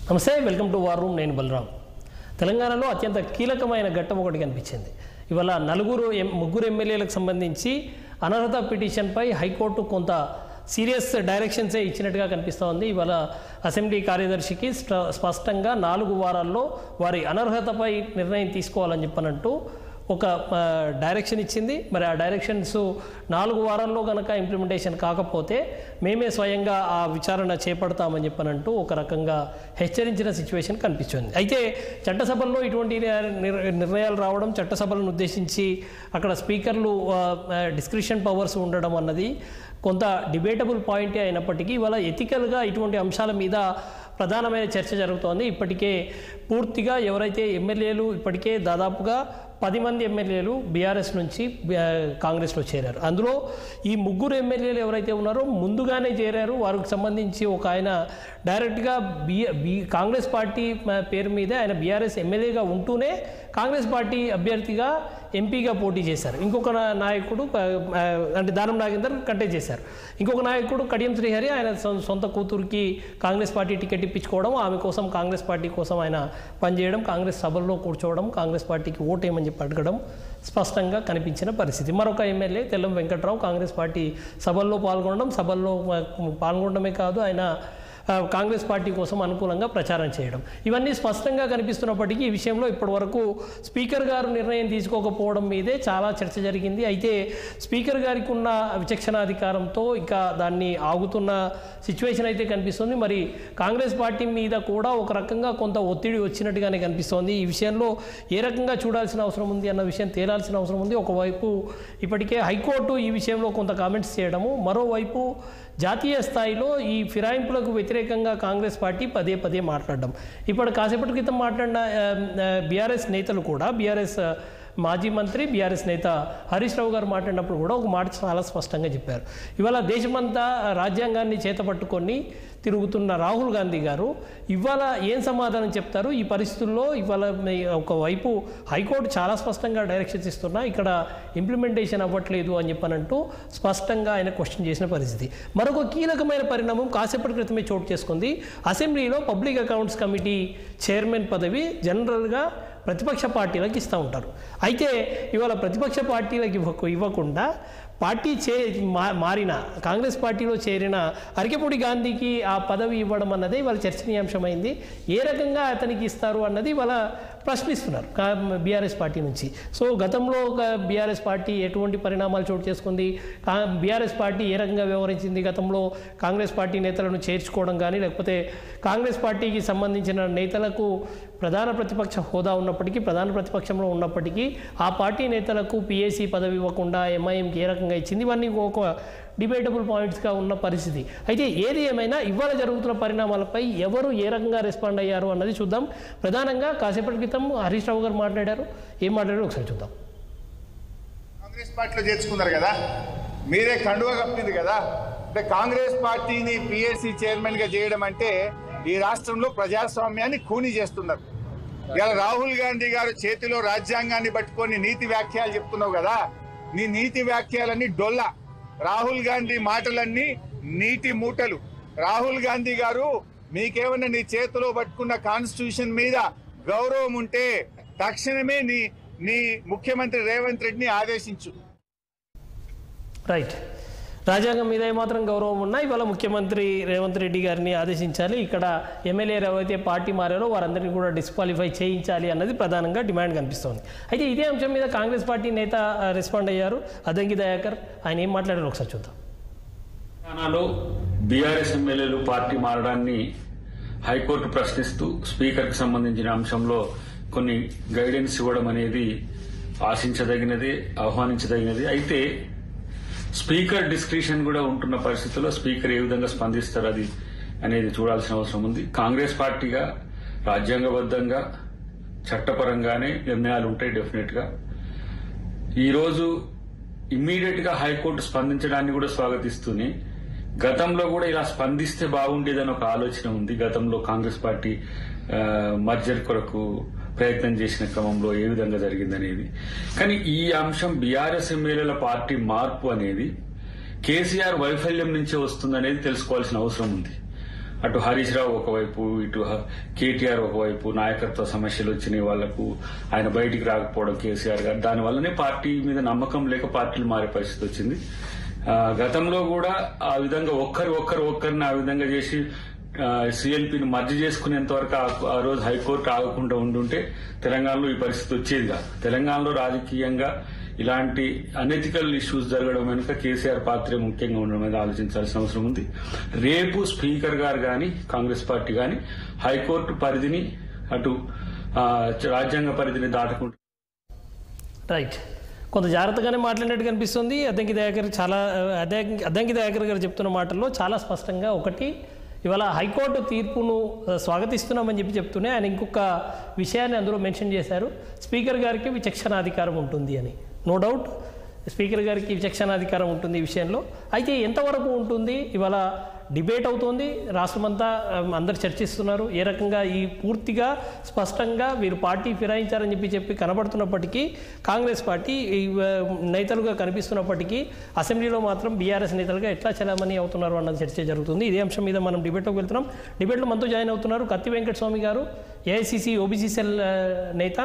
నమస్తే, welcome to war room. నేను బలరాం. తెలంగాణలో అత్యంత కీలకమైన ఘట్టం ఒకటి కనిపించింది. ఇవాళ ముగ్గురు ఎమ్మెల్యేలకు సంబంధించి అనర్హత పిటిషన్పై హైకోర్టు కొంత సీరియస్ డైరెక్షన్సే ఇచ్చినట్టుగా కనిపిస్తూ ఉంది. ఇవాళ అసెంబ్లీ కార్యదర్శికి స్పష్టంగా 4 వారాల్లో వారి అనర్హతపై నిర్ణయం తీసుకోవాలని చెప్పనంటూ ఒక డైరెక్షన్ ఇచ్చింది. మరి ఆ డైరెక్షన్స్ 4 వారాల్లో కనుక ఇంప్లిమెంటేషన్ కాకపోతే మేమే స్వయంగా ఆ విచారణ చేపడతామని చెప్పనంటూ ఒక రకంగా హెచ్చరించిన సిచ్యువేషన్ కనిపిస్తుంది. అయితే చట్టసభల్లో ఇటువంటి నిర్ణయాలు రావడం, చట్టసభలను ఉద్దేశించి అక్కడ స్పీకర్లు డిస్క్రిషన్ పవర్స్ ఉండడం అన్నది కొంత డిబేటబుల్ పాయింటే అయినప్పటికీ ఇవాళ ఎథికల్గా ఇటువంటి అంశాల మీద ప్రధానమైన చర్చ జరుగుతోంది. ఇప్పటికే పూర్తిగా ఎవరైతే ఎమ్మెల్యేలు ఇప్పటికే దాదాపుగా 10 మంది ఎమ్మెల్యేలు బీఆర్ఎస్ నుంచి కాంగ్రెస్లో చేరారు. అందులో ఈ 3 ఎమ్మెల్యేలు ఎవరైతే ఉన్నారో ముందుగానే చేరారు. వారికి సంబంధించి ఒక ఆయన డైరెక్ట్గా కాంగ్రెస్ పార్టీ పేరు మీద ఆయన బీఆర్ఎస్ ఎమ్మెల్యేగా ఉంటూనే కాంగ్రెస్ పార్టీ అభ్యర్థిగా ఎంపీగా పోటీ చేశారు. ఇంకొక నాయకుడు అంటే దానం నాగేందర్ కంటెస్ట్ చేశారు. ఇంకొక నాయకుడు కడియం శ్రీహరి ఆయన సొంత కూతురికి కాంగ్రెస్ పార్టీ టికెట్ ఇప్పించుకోవడం, ఆమె కోసం కాంగ్రెస్ పార్టీ కోసం ఆయన పనిచేయడం, కాంగ్రెస్ సభల్లో కూర్చోవడం, కాంగ్రెస్ పార్టీకి ఓటేయమని చెప్పి అడగడం స్పష్టంగా కనిపించిన పరిస్థితి. మరొక ఎమ్మెల్యే తెల్లం వెంకట్రావు కాంగ్రెస్ పార్టీ సభల్లో పాల్గొనడమే కాదు, ఆయన కాంగ్రెస్ పార్టీ కోసం అనుకూలంగా ప్రచారం చేయడం, ఇవన్నీ స్పష్టంగా కనిపిస్తున్నప్పటికీ ఈ విషయంలో ఇప్పటివరకు స్పీకర్ గారు నిర్ణయం తీసుకోకపోవడం మీదే చాలా చర్చ జరిగింది. అయితే స్పీకర్ గారికి ఉన్న విచక్షణాధికారంతో ఇంకా దాన్ని ఆగుతున్న సిచ్యువేషన్ అయితే కనిపిస్తుంది. మరి కాంగ్రెస్ పార్టీ మీద కూడా ఒక రకంగా కొంత ఒత్తిడి వచ్చినట్టుగానే కనిపిస్తోంది. ఈ విషయంలో ఏ రకంగా చూడాల్సిన అవసరం ఉంది అన్న విషయం తేలాల్సిన అవసరం ఉంది. ఒకవైపు ఇప్పటికే హైకోర్టు ఈ విషయంలో కొంత కామెంట్స్ చేయడము, మరోవైపు జాతీయ స్థాయిలో ఈ ఫిరాయింపులకు వ్యతిరేకంగా కాంగ్రెస్ పార్టీ పదే మాట్లాడడం. ఇప్పుడు కాసేపటి క్రితం మాట్లాడిన బీఆర్ఎస్ నేతలు కూడా, బీఆర్ఎస్ మాజీ మంత్రి బీఆర్ఎస్ నేత హరీష్ రావు గారు మాట్లాడినప్పుడు కూడా ఒక మాట చాలా స్పష్టంగా చెప్పారు. ఇవాళ దేశమంతా రాజ్యాంగాన్ని చేతపట్టుకొని తిరుగుతున్న రాహుల్ గాంధీ గారు ఇవాళ ఏం సమాధానం చెప్తారు ఈ పరిస్థితుల్లో? ఇవాళ ఒకవైపు హైకోర్టు చాలా స్పష్టంగా డైరెక్షన్స్ ఇస్తున్నా, ఇక్కడ ఇంప్లిమెంటేషన్ అవ్వట్లేదు అని చెప్పనంటూ స్పష్టంగా ఆయన క్వశ్చన్ చేసిన పరిస్థితి. మరొక కీలకమైన పరిణామం కాసేపటి క్రితమే చోటు చేసుకుంది. అసెంబ్లీలో పబ్లిక్ అకౌంట్స్ కమిటీ చైర్మన్ పదవి జనరల్గా ప్రతిపక్ష పార్టీలకు ఇస్తూ ఉంటారు. అయితే ఇవాళ ప్రతిపక్ష పార్టీలకు ఇవ్వకుండా పార్టీ మారిన కాంగ్రెస్ పార్టీలో చేరిన అరికెపూడి గాంధీకి ఆ పదవి ఇవ్వడం అన్నది వాళ్ళ చర్చనీయాంశమైంది. ఏ రకంగా అతనికి ఇస్తారు అన్నది వాళ్ళ ప్రశ్నిస్తున్నారు బీఆర్ఎస్ పార్టీ నుంచి. సో గతంలో బీఆర్ఎస్ పార్టీ ఎటువంటి పరిణామాలు చోటు చేసుకుంది, బీఆర్ఎస్ పార్టీ ఏ రకంగా వ్యవహరించింది, గతంలో కాంగ్రెస్ పార్టీ నేతలను చేర్చుకోవడం కానీ, లేకపోతే కాంగ్రెస్ పార్టీకి సంబంధించిన నేతలకు ప్రధాన ప్రతిపక్ష హోదా ఉన్నప్పటికీ, ప్రధాన ప్రతిపక్షంలో ఉన్నప్పటికీ ఆ పార్టీ నేతలకు పిఏసీ పదవి ఇవ్వకుండా ఎంఐఎంకి ఏ రకంగా ఇచ్చింది, ఇవన్నీ ఒక డిబేటబుల్ పాయింట్స్గా ఉన్న పరిస్థితి. అయితే ఏది ఏమైనా ఇవాళ జరుగుతున్న పరిణామాలపై ఎవరు ఏ రకంగా రెస్పాండ్ అయ్యారు అన్నది చూద్దాం. ప్రధానంగా కాసేపటి క్రితం హరీష్ రావు గారు మాట్లాడారు. ఏం మాట్లాడారు ఒకసారి చూద్దాం. కాంగ్రెస్ పార్టీలో చేర్చుకున్నారు కదా, మీరే కండువా కప్పింది కదా. అంటే కాంగ్రెస్ పార్టీని పిఎస్సి చైర్మన్ గా చేయడం అంటే ఈ రాష్ట్రంలో ప్రజాస్వామ్యాన్ని ఖూనీ చేస్తున్నారు. ఇలా రాహుల్ గాంధీ గారు చేతిలో రాజ్యాంగాన్ని పట్టుకొని నీతి వ్యాఖ్యలు చెప్తున్నావు కదా, నీ నీతి వ్యాఖ్యలన్నీ డొల్ల. రాహుల్ గాంధీ మాటలన్నీ నీటి మూటలు. రాహుల్ గాంధీ గారు, మీకేమన్నా నీ చేతిలో పట్టుకున్న కాన్స్టిట్యూషన్ మీద గౌరవం ఉంటే తక్షణమే నీ ముఖ్యమంత్రి రేవంత్ రెడ్డిని ఆదేశించు. రైట్, రాజ్యాంగం మీద ఏమాత్రం గౌరవం ఉన్నా ఇవాళ ముఖ్యమంత్రి రేవంత్ రెడ్డి గారిని ఆదేశించాలి. ఇక్కడ ఎమ్మెల్యేలు ఎవరైతే పార్టీ మారారో వారందరినీ కూడా డిస్క్వాలిఫై చేయించాలి అన్నది ప్రధానంగా డిమాండ్ కనిపిస్తోంది. అయితే ఇదే అంశం మీద కాంగ్రెస్ పార్టీ నేత రెస్పాండ్ అయ్యారు, అద్దంకి దయాకర్. ఆయన ఏం మాట్లాడారు ఒకసారి చూద్దాం. తెలంగాణలో బీఆర్ఎస్ ఎమ్మెల్యేలు పార్టీ మారడాన్ని హైకోర్టు ప్రశ్నిస్తూ స్పీకర్కి సంబంధించిన అంశంలో కొన్ని గైడెన్స్ ఇవ్వడం అనేది ఆశించదగినది, ఆహ్వానించదగినది. అయితే స్పీకర్ డిస్క్రిషన్ కూడా ఉంటున్న పరిస్థితుల్లో స్పీకర్ ఏ విధంగా స్పందిస్తారు అది అనేది చూడాల్సిన అవసరం ఉంది. కాంగ్రెస్ పార్టీగా రాజ్యాంగబద్ధంగా చట్టపరంగానే నిర్ణయాలు ఉంటాయి డెఫినెట్ గా. ఈరోజు ఇమ్మీడియట్ గా హైకోర్టు స్పందించడాన్ని కూడా స్వాగతిస్తూనే గతంలో కూడా ఇలా స్పందిస్తే బాగుండేదని ఒక ఆలోచన ఉంది. గతంలో కాంగ్రెస్ పార్టీ మర్జర్ కొరకు ప్రయత్నం చేసిన క్రమంలో ఏ విధంగా జరిగిందనేది. కానీ ఈ అంశం బీఆర్ఎస్ ఎమ్మెల్యేల పార్టీ మార్పు అనేది కేసీఆర్ వైఫల్యం నుంచే వస్తుందనేది తెలుసుకోవాల్సిన అవసరం ఉంది. అటు హరీష్ రావు ఒకవైపు, ఇటు కేటీఆర్ ఒకవైపు నాయకత్వ సమస్యలు వచ్చినాయి వాళ్లకు, ఆయన బయటికి రాకపోవడం కేసీఆర్ గారు, దానివల్లనే పార్టీ మీద నమ్మకం లేక పార్టీలు మారే పరిస్థితి వచ్చింది. గతంలో కూడా ఆ విధంగా ఒక్కరిని ఆ విధంగా చేసి సిఎల్పిని మర్జీ చేసుకునేంత వరకు ఆ రోజు హైకోర్టు ఆగకుండా ఉండుంటే తెలంగాణలో ఈ పరిస్థితి వచ్చేది కాదు. తెలంగాణలో రాజకీయంగా ఇలాంటి అనెథికల్ ఇష్యూస్ జరగడం వెనుక కేసీఆర్ పాత్ర ముఖ్యంగా ఉండడం మీద ఆలోచించాల్సిన అవసరం ఉంది. రేపు స్పీకర్ గారు కానీ కాంగ్రెస్ పార్టీ కానీ హైకోర్టు పరిధిని అటు రాజ్యాంగ పరిధిని దాటకుండా రైట్ కొంత జాగ్రత్తగానే మాట్లాడినట్టు కనిపిస్తుంది. అద్దంకి దయాకర్ గారు చెప్తున్న మాటల్లో చాలా స్పష్టంగా ఒకటి, ఇవాళ హైకోర్టు తీర్పును స్వాగతిస్తున్నామని చెప్తూనే ఆయన ఇంకొక విషయాన్ని అందులో మెన్షన్ చేశారు, స్పీకర్ గారికి విచక్షణాధికారం ఉంటుంది అని. నో డౌట్ స్పీకర్ గారికి విచక్షణాధికారం ఉంటుంది ఈ విషయంలో. అయితే ఎంతవరకు ఉంటుంది? ఇవాళ డిబేట్ అవుతోంది, రాష్ట్రమంతా అందరు చర్చిస్తున్నారు. ఏ రకంగా ఈ పూర్తిగా స్పష్టంగా వీరు పార్టీ ఫిరాయించారని చెప్పి కనబడుతున్నప్పటికీ, కాంగ్రెస్ పార్టీ నేతలుగా కనిపిస్తున్నప్పటికీ అసెంబ్లీలో మాత్రం బీఆర్ఎస్ నేతలుగా ఎట్లా చలామణి అవుతున్నారు అన్నది చర్చ జరుగుతుంది. ఇదే అంశం మీద మనం డిబేట్లోకి వెళ్తున్నాం. డిబేట్లో మనతో జాయిన్ అవుతున్నారు కత్తి వెంకటస్వామి గారు, ఏఐసిసి ఓబీసీ సెల్ నేత,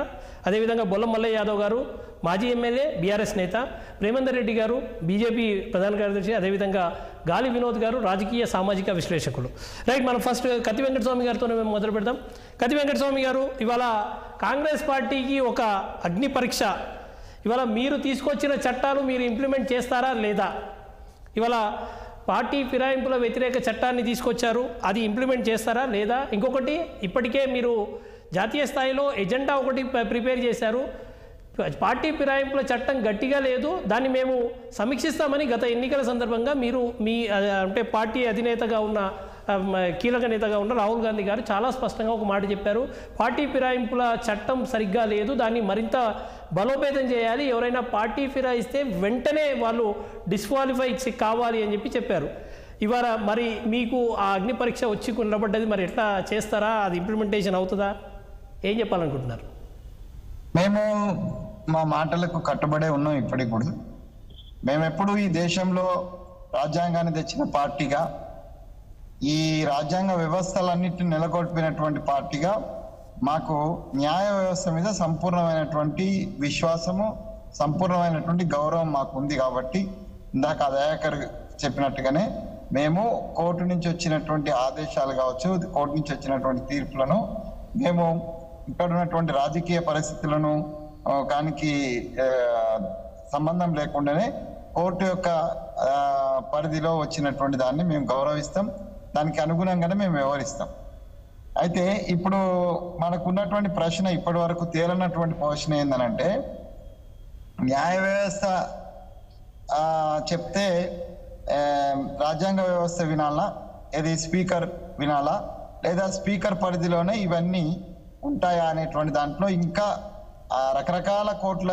అదేవిధంగా బొల్లం మల్లయ్య యాదవ్ గారు, మాజీ ఎమ్మెల్యే బీఆర్ఎస్ నేత, ప్రేమేందర్ రెడ్డి గారు, బీజేపీ ప్రధాన కార్యదర్శి, అదేవిధంగా గాలి వినోద్ గారు, రాజకీయ సామాజిక విశ్లేషకులు. రైట్, మనం ఫస్ట్ కత్తి వెంకటస్వామి గారితో మేము మొదలు పెడదాం. కత్తి వెంకటస్వామి గారు, ఇవాళ కాంగ్రెస్ పార్టీకి ఒక అగ్ని పరీక్ష. ఇవాళ మీరు తీసుకొచ్చిన చట్టాలు మీరు ఇంప్లిమెంట్ చేస్తారా లేదా? ఇవాళ పార్టీ ఫిరాయింపుల వ్యతిరేక చట్టాన్ని తీసుకొచ్చారు, అది ఇంప్లిమెంట్ చేస్తారా లేదా? ఇంకొకటి, ఇప్పటికే మీరు జాతీయ స్థాయిలో ఎజెండా ఒకటి ప్రిపేర్ చేశారు, పార్టీ ఫిరాయింపుల చట్టం గట్టిగా లేదు, దాన్ని మేము సమీక్షిస్తామని గత ఎన్నికల సందర్భంగా మీరు అంటే పార్టీ అధినేతగా ఉన్న కీలక నేతగా ఉన్న రాహుల్ గాంధీ గారు చాలా స్పష్టంగా ఒక మాట చెప్పారు, పార్టీ ఫిరాయింపుల చట్టం సరిగ్గా లేదు, దాన్ని మరింత బలోపేతం చేయాలి, ఎవరైనా పార్టీ ఫిరాయిస్తే వెంటనే వాళ్ళు డిస్క్వాలిఫై కావాలి అని చెప్పారు. ఇవాళ మరి మీకు ఆ అగ్ని పరీక్ష వచ్చి నిలబడ్డది, మరి ఎట్లా చేస్తారా? అది ఇంప్లిమెంటేషన్ అవుతుందా? ఏం చెప్పాలనుకుంటున్నారు? మేము మా మాటలకు కట్టుబడే ఉన్నాం. ఇప్పటికి కూడా మేము ఎప్పుడు ఈ దేశంలో రాజ్యాంగాన్ని తెచ్చిన పార్టీగా, ఈ రాజ్యాంగ వ్యవస్థలన్నిటిని నెలకొల్పినటువంటి పార్టీగా మాకు న్యాయ వ్యవస్థ మీద సంపూర్ణమైనటువంటి విశ్వాసము, సంపూర్ణమైనటువంటి గౌరవం మాకు ఉంది. కాబట్టి ఇందాక దయాకర్ చెప్పినట్టుగానే మేము కోర్టు నుంచి వచ్చినటువంటి ఆదేశాలు కావచ్చు, కోర్టు నుంచి వచ్చినటువంటి తీర్పులను మేము ఇక్కడ ఉన్నటువంటి రాజకీయ పరిస్థితులను దానికి సంబంధం లేకుండానే కోర్టు యొక్క పరిధిలో వచ్చినటువంటి దాన్ని మేము గౌరవిస్తాం, దానికి అనుగుణంగానే మేము వ్యవహరిస్తాం. అయితే ఇప్పుడు మనకున్నటువంటి ప్రశ్న, ఇప్పటి వరకు తేలనటువంటి ప్రశ్న ఏందనంటే, న్యాయ వ్యవస్థ చెప్తే రాజ్యాంగ వ్యవస్థ వినాలా, ఇది స్పీకర్ వినాలా, లేదా స్పీకర్ పరిధిలోనే ఇవన్నీ ఉంటాయా అనేటువంటి దాంట్లో ఇంకా రకరకాల కోర్టుల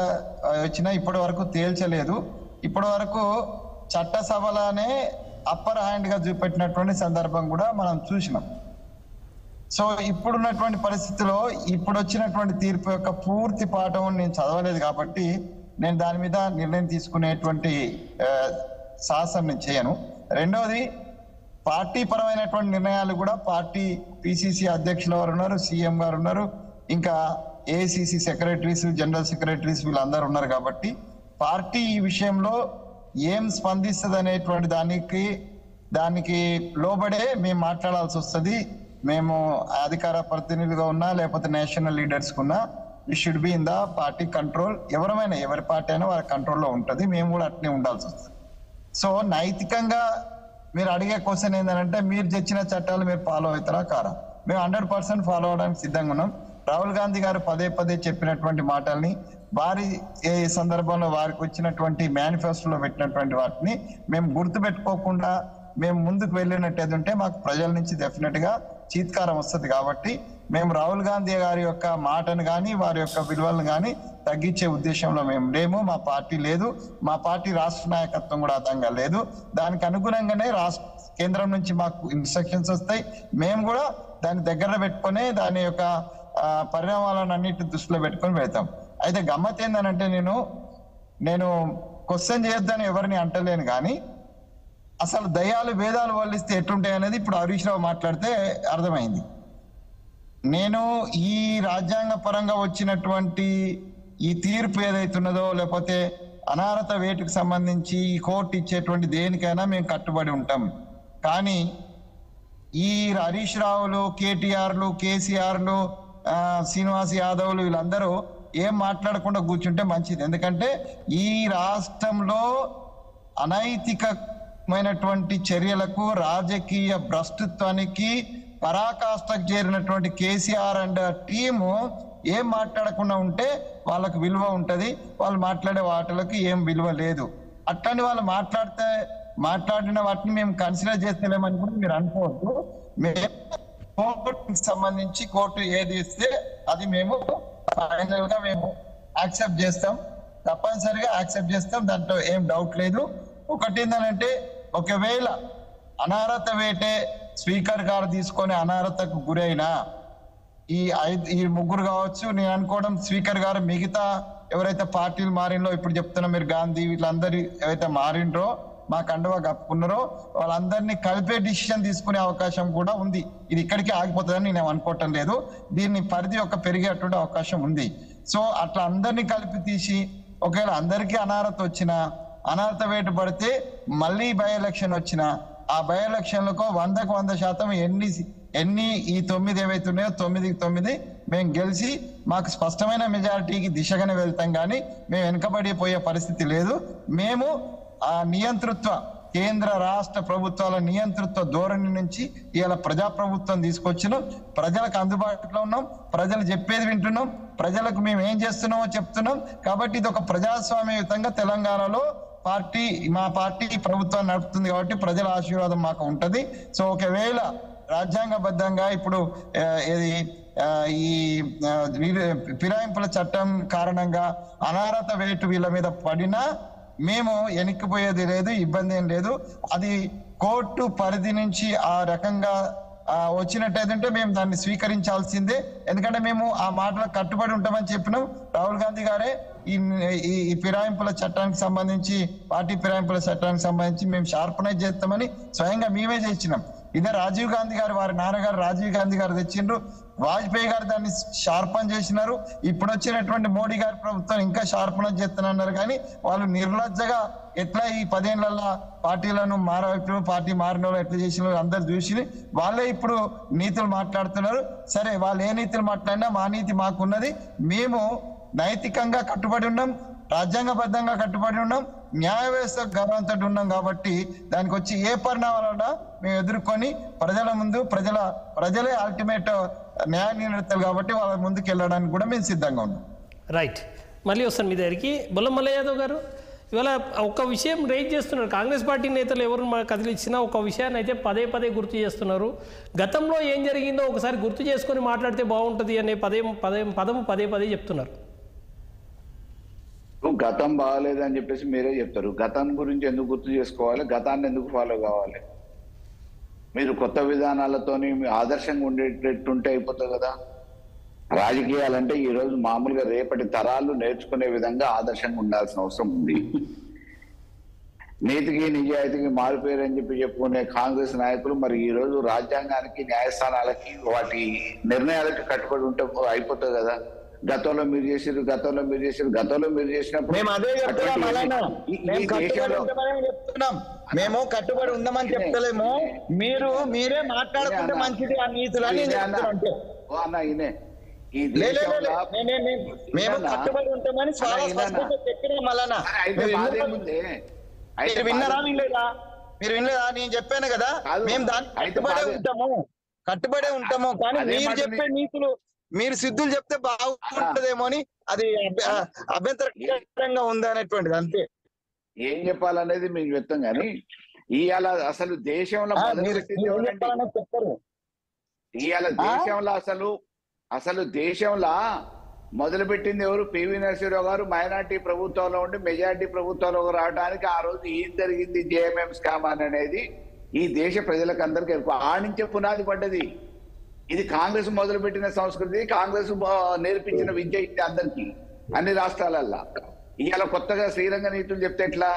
వచ్చినా ఇప్పటి వరకు తేల్చలేదు. ఇప్పటి వరకు చట్టసభలోనే అప్పర్ హ్యాండ్ గా చూపెట్టినటువంటి సందర్భం కూడా మనం చూసినాం. సో ఇప్పుడున్నటువంటి పరిస్థితిలో ఇప్పుడు వచ్చినటువంటి తీర్పు యొక్క పూర్తి పాఠం నేను చదవలేదు కాబట్టి నేను దాని మీద నిర్ణయం తీసుకునేటువంటి సాహసం నేను చేయను. రెండవది, పార్టీ పరమైనటువంటి నిర్ణయాలు కూడా పార్టీ పిసిసి అధ్యక్షులు వారు ఉన్నారు, సీఎం గారు ఉన్నారు, ఇంకా ఏఐసిసి సెక్రటరీస్, జనరల్ సెక్రటరీస్ వీళ్ళందరూ ఉన్నారు. కాబట్టి పార్టీ ఈ విషయంలో ఏం స్పందిస్తుంది అనేటువంటి దానికి లోబడే మేము మాట్లాడాల్సి వస్తుంది. మేము అధికార ప్రతినిధులుగా ఉన్నా లేకపోతే నేషనల్ లీడర్స్ ఉన్నా we should be in the party control. ఎవరమైనా ఎవరి పార్టీ అయినా వారి కంట్రోల్లో ఉంటుంది, మేము కూడా అట్నే ఉండాల్సి వస్తుంది. సో నైతికంగా మీరు అడిగే క్వశ్చన్ ఏంటంటే, మీరు తెచ్చిన చట్టాలు మీరు ఫాలో అవుతారా కారా? మేము 100% ఫాలో అవడానికి సిద్ధంగా ఉన్నాం. రాహుల్ గాంధీ గారు పదే చెప్పినటువంటి మాటల్ని, వారి ఏ సందర్భంలో వారికి వచ్చినటువంటి మేనిఫెస్టోలో పెట్టినటువంటి వాటిని మేము గుర్తు పెట్టుకోకుండా మేము ముందుకు వెళ్ళినట్టు ఏదంటే మాకు ప్రజల నుంచి డెఫినెట్ గా చీత్కారం వస్తుంది. కాబట్టి మేము రాహుల్ గాంధీ గారి యొక్క మాటను కానీ వారి యొక్క విలువలను కానీ తగ్గించే ఉద్దేశంలో మేము లేము, మా పార్టీ లేదు, మా పార్టీ రాష్ట్ర నాయకత్వం కూడా అర్థంగా లేదు. దానికి అనుగుణంగానే కేంద్రం నుంచి మాకు ఇన్స్ట్రక్షన్స్ వస్తాయి, మేము కూడా దాన్ని దగ్గర పెట్టుకుని దాని యొక్క పరిణామాలను అన్నిటి దృష్టిలో పెట్టుకొని వెళ్తాం. అయితే గమ్మత్ ఏందనంటే, నేను క్వశ్చన్ చేయొద్దని ఎవరిని అంటలేను, కానీ అసలు దయాలు వేదాలు వల్లిస్తే ఎట్లుంటాయి అనేది ఇప్పుడు హరీష్ రావు మాట్లాడితే అర్థమైంది. నేను ఈ రాజ్యాంగ పరంగా వచ్చినటువంటి ఈ తీర్పు ఏదైతున్నదో లేకపోతే అనారత వేటుకు సంబంధించి ఈ కోర్టు ఇచ్చేటువంటి దేనికైనా మేము కట్టుబడి ఉంటాం. కానీ ఈ హరీష్ రావులు, కేటీఆర్లు, కేసీఆర్లు, శ్రీనివాస్ యాదవ్లు వీళ్ళందరూ ఏం మాట్లాడకుండా కూర్చుంటే మంచిది. ఎందుకంటే ఈ రాష్ట్రంలో అనైతికమైనటువంటి చర్యలకు, రాజకీయ భ్రష్టత్వానికి పరాకాష్ఠకు చేరినటువంటి కేసీఆర్ అండ్ టీము ఏం మాట్లాడకుండా ఉంటే వాళ్ళకు విలువ ఉంటది. వాళ్ళు మాట్లాడే వాటికి ఏం విలువ లేదు. అట్లాంటి వాళ్ళు మాట్లాడిన వాటిని మేము కన్సిడర్ చేస్తలేమని కూడా మీరు అనుకోవద్దు. మేము కోర్టుకి సంబంధించి కోర్టు ఏది ఇస్తే అది మేము ఫైనల్ గా మేము యాక్సెప్ట్ చేస్తాం, తప్పనిసరిగా యాక్సెప్ట్ చేస్తాం. దాంట్లో ఏం డౌట్ లేదు. ఒకటి ఏంటంటే, ఒకవేళ అనారత వేటే స్పీకర్ గారు తీసుకొని అనారతకు గురైనా ఈ ముగ్గురు కావచ్చు, నేను అనుకోవడం స్పీకర్ గారు మిగతా ఎవరైతే పార్టీలు మారిండ్రో, ఇప్పుడు చెప్తున్నా మీరు గాంధీ వీళ్ళందరూ ఎవరైతే మారిండ్రో, మా కండువా కప్పుకున్నారో వాళ్ళందరినీ కలిపే డిసిషన్ తీసుకునే అవకాశం కూడా ఉంది. ఇది ఇక్కడికి ఆగిపోతుందని నేను అనుకోవటం లేదు. దీన్ని పరిధి పెరిగేటువంటి అవకాశం ఉంది. సో అట్లా అందరినీ కలిపి తీసి ఒకవేళ అందరికీ అనారత వచ్చినా, అనారత వేటు పడితే మళ్ళీ బై ఎలక్షన్ వచ్చినా, ఆ బై ఎలక్షన్లకు 100కు 100% ఎన్ని ఈ 9 ఏవైతున్నాయో 9కి 9 మేము గెలిచి మాకు స్పష్టమైన మెజారిటీకి దిశగానే వెళ్తాం. కానీ మేము వెనుకబడిపోయే పరిస్థితి లేదు. మేము ఆ నియంతృత్వ కేంద్ర రాష్ట్ర ప్రభుత్వాల నియంతృత్వ ధోరణి నుంచి ఇవాళ ప్రజాప్రభుత్వం తీసుకొచ్చినాం. ప్రజలకు అందుబాటులో ఉన్నాం, ప్రజలు చెప్పేది వింటున్నాం, ప్రజలకు మేము ఏం చేస్తున్నామో చెప్తున్నాం. కాబట్టి ఇది ఒక ప్రజాస్వామ్యయుతంగా తెలంగాణలో మా పార్టీ ప్రభుత్వాన్ని నడుపుతుంది. కాబట్టి ప్రజల ఆశీర్వాదం మాకు ఉంటది. సో ఒకవేళ రాజ్యాంగబద్ధంగా ఇప్పుడు ఈ ఫిరాయింపుల చట్టం కారణంగా అనారత వేటు వీళ్ళ మీద పడినా మేము వెనక్కిపోయేది లేదు, ఇబ్బంది ఏం లేదు. అది కోర్టు పరిధి నుంచి ఆ రకంగా వచ్చినట్టయితే మేము దాన్ని స్వీకరించాల్సిందే. ఎందుకంటే మేము ఆ మాటలకు కట్టుబడి ఉంటామని చెప్పినాం. రాహుల్ గాంధీ గారే ఈ ఫిరాయింపుల చట్టానికి సంబంధించి, పార్టీ ఫిరాయింపుల చట్టానికి సంబంధించి మేము షార్పనైజ్ చేస్తామని స్వయంగా మేమే చేసినాం. ఇదే రాజీవ్ గాంధీ గారు, వారి నాన్నగారు రాజీవ్ గాంధీ గారు తెచ్చిండ్రు, వాజ్పేయి గారు దాన్ని షార్పన్ చేసినారు. ఇప్పుడు వచ్చినటువంటి మోడీ గారి ప్రభుత్వం ఇంకా షార్పన్ చేస్తున్నారు. కానీ వాళ్ళు నిర్లజ్జగా ఎట్లా ఈ 10 ఏళ్లలో పార్టీలను పార్టీ మారిన వాళ్ళు ఎట్లా చేసిన అందరు చూసి వాళ్ళే ఇప్పుడు నీతులు మాట్లాడుతున్నారు. సరే, వాళ్ళు ఏ నీతులు మాట్లాడినా మా నీతి మాకున్నది. మేము నైతికంగా కట్టుబడి ఉన్నాం, రాజ్యాంగబద్ధంగా కట్టుబడి ఉన్నాం, న్యాయ వ్యవస్థ గౌరవంతో ఉన్నాం. కాబట్టి దానికి వచ్చి ఏ పరిణామాలన్నా మేము ఎదుర్కొని ప్రజల ముందు ప్రజలే అల్టిమేట్ న్యాయ నిర్ణేతలు కాబట్టి వాళ్ళ ముందుకు వెళ్ళడానికి కూడా మేము సిద్ధంగా ఉన్నాం. రైట్, మళ్ళీ వస్తాను మీ దగ్గరికి. బొల్ల మల్లయ్య యాదవ్ గారు, ఇవాళ ఒక విషయం రైజ్ చేస్తున్నారు. కాంగ్రెస్ పార్టీ నేతలు ఎవరు కదిలిచ్చినా ఒక విషయాన్ని అయితే పదే గుర్తు చేస్తున్నారు. గతంలో ఏం జరిగిందో ఒకసారి గుర్తు చేసుకొని మాట్లాడితే బాగుంటుంది అనే పదము పదే చెప్తున్నారు. గతం బాగాలేదని చెప్పేసి మీరే చెప్తారు. గతం గురించి ఎందుకు గుర్తు చేసుకోవాలి? గతాన్ని ఎందుకు ఫాలో కావాలి? మీరు కొత్త విధానాలతోని ఆదర్శంగా ఉండేటట్టుంటే అయిపోతుంది కదా. రాజకీయాలంటే ఈ రోజు మామూలుగా రేపటి తరాలు నేర్చుకునే విధంగా ఆదర్శంగా ఉండాల్సిన అవసరం ఉంది. నీతికి నిజాయితీకి మారిపోయారని చెప్పుకునే కాంగ్రెస్ నాయకులు మరి ఈ రోజు రాజ్యాంగానికి, న్యాయస్థానాలకి, వాటి నిర్ణయాలకి కట్టుబడి ఉంటే అయిపోతుంది కదా. గతంలో మీరు చేసినప్పుడు మేము కట్టుబడి ఉండమని చెప్తలేము. మీరే మాట్లాడుకుంటే మంచిది ఆ నీతులని. మేము కట్టుబడి ఉంటామని మీరు విన్నారా? మీరు వినలేదా? నేను చెప్పాను కదా, మేము దానికి కట్టుబడే ఉంటాము. కానీ మీరు చెప్పే నీతులు, మీరు సిద్ధులు చెప్తే బాగుంటదేమో అని అది అభ్యంతరకరంగా ఉంది అనేటువంటిది. అంతే. ఏం చెప్పాలనేది మేము చెప్తాం. కానీ ఇవాళ అసలు దేశంలో చెప్తారు. ఇవాళ దేశంలో అసలు దేశంలో మొదలుపెట్టింది ఎవరు? పివి నరసింహరావు గారు మైనార్టీ ప్రభుత్వంలో ఉండి మెజార్టీ ప్రభుత్వంలో రావడానికి ఆ రోజు ఏం జరిగింది, జేఎంఎం స్కామ్ అనేది ఈ దేశ ప్రజలకు అందరికీ ఆడించే పునాది పడ్డది. ఇది కాంగ్రెస్ మొదలుపెట్టిన సంస్కృతి, కాంగ్రెస్ నేర్పించిన విద్య ఇది అందరికీ, అన్ని రాష్ట్రాలల్లో. ఇవాళ కొత్తగా శ్రీరంగ నీతులు చెప్తే ఎట్లా?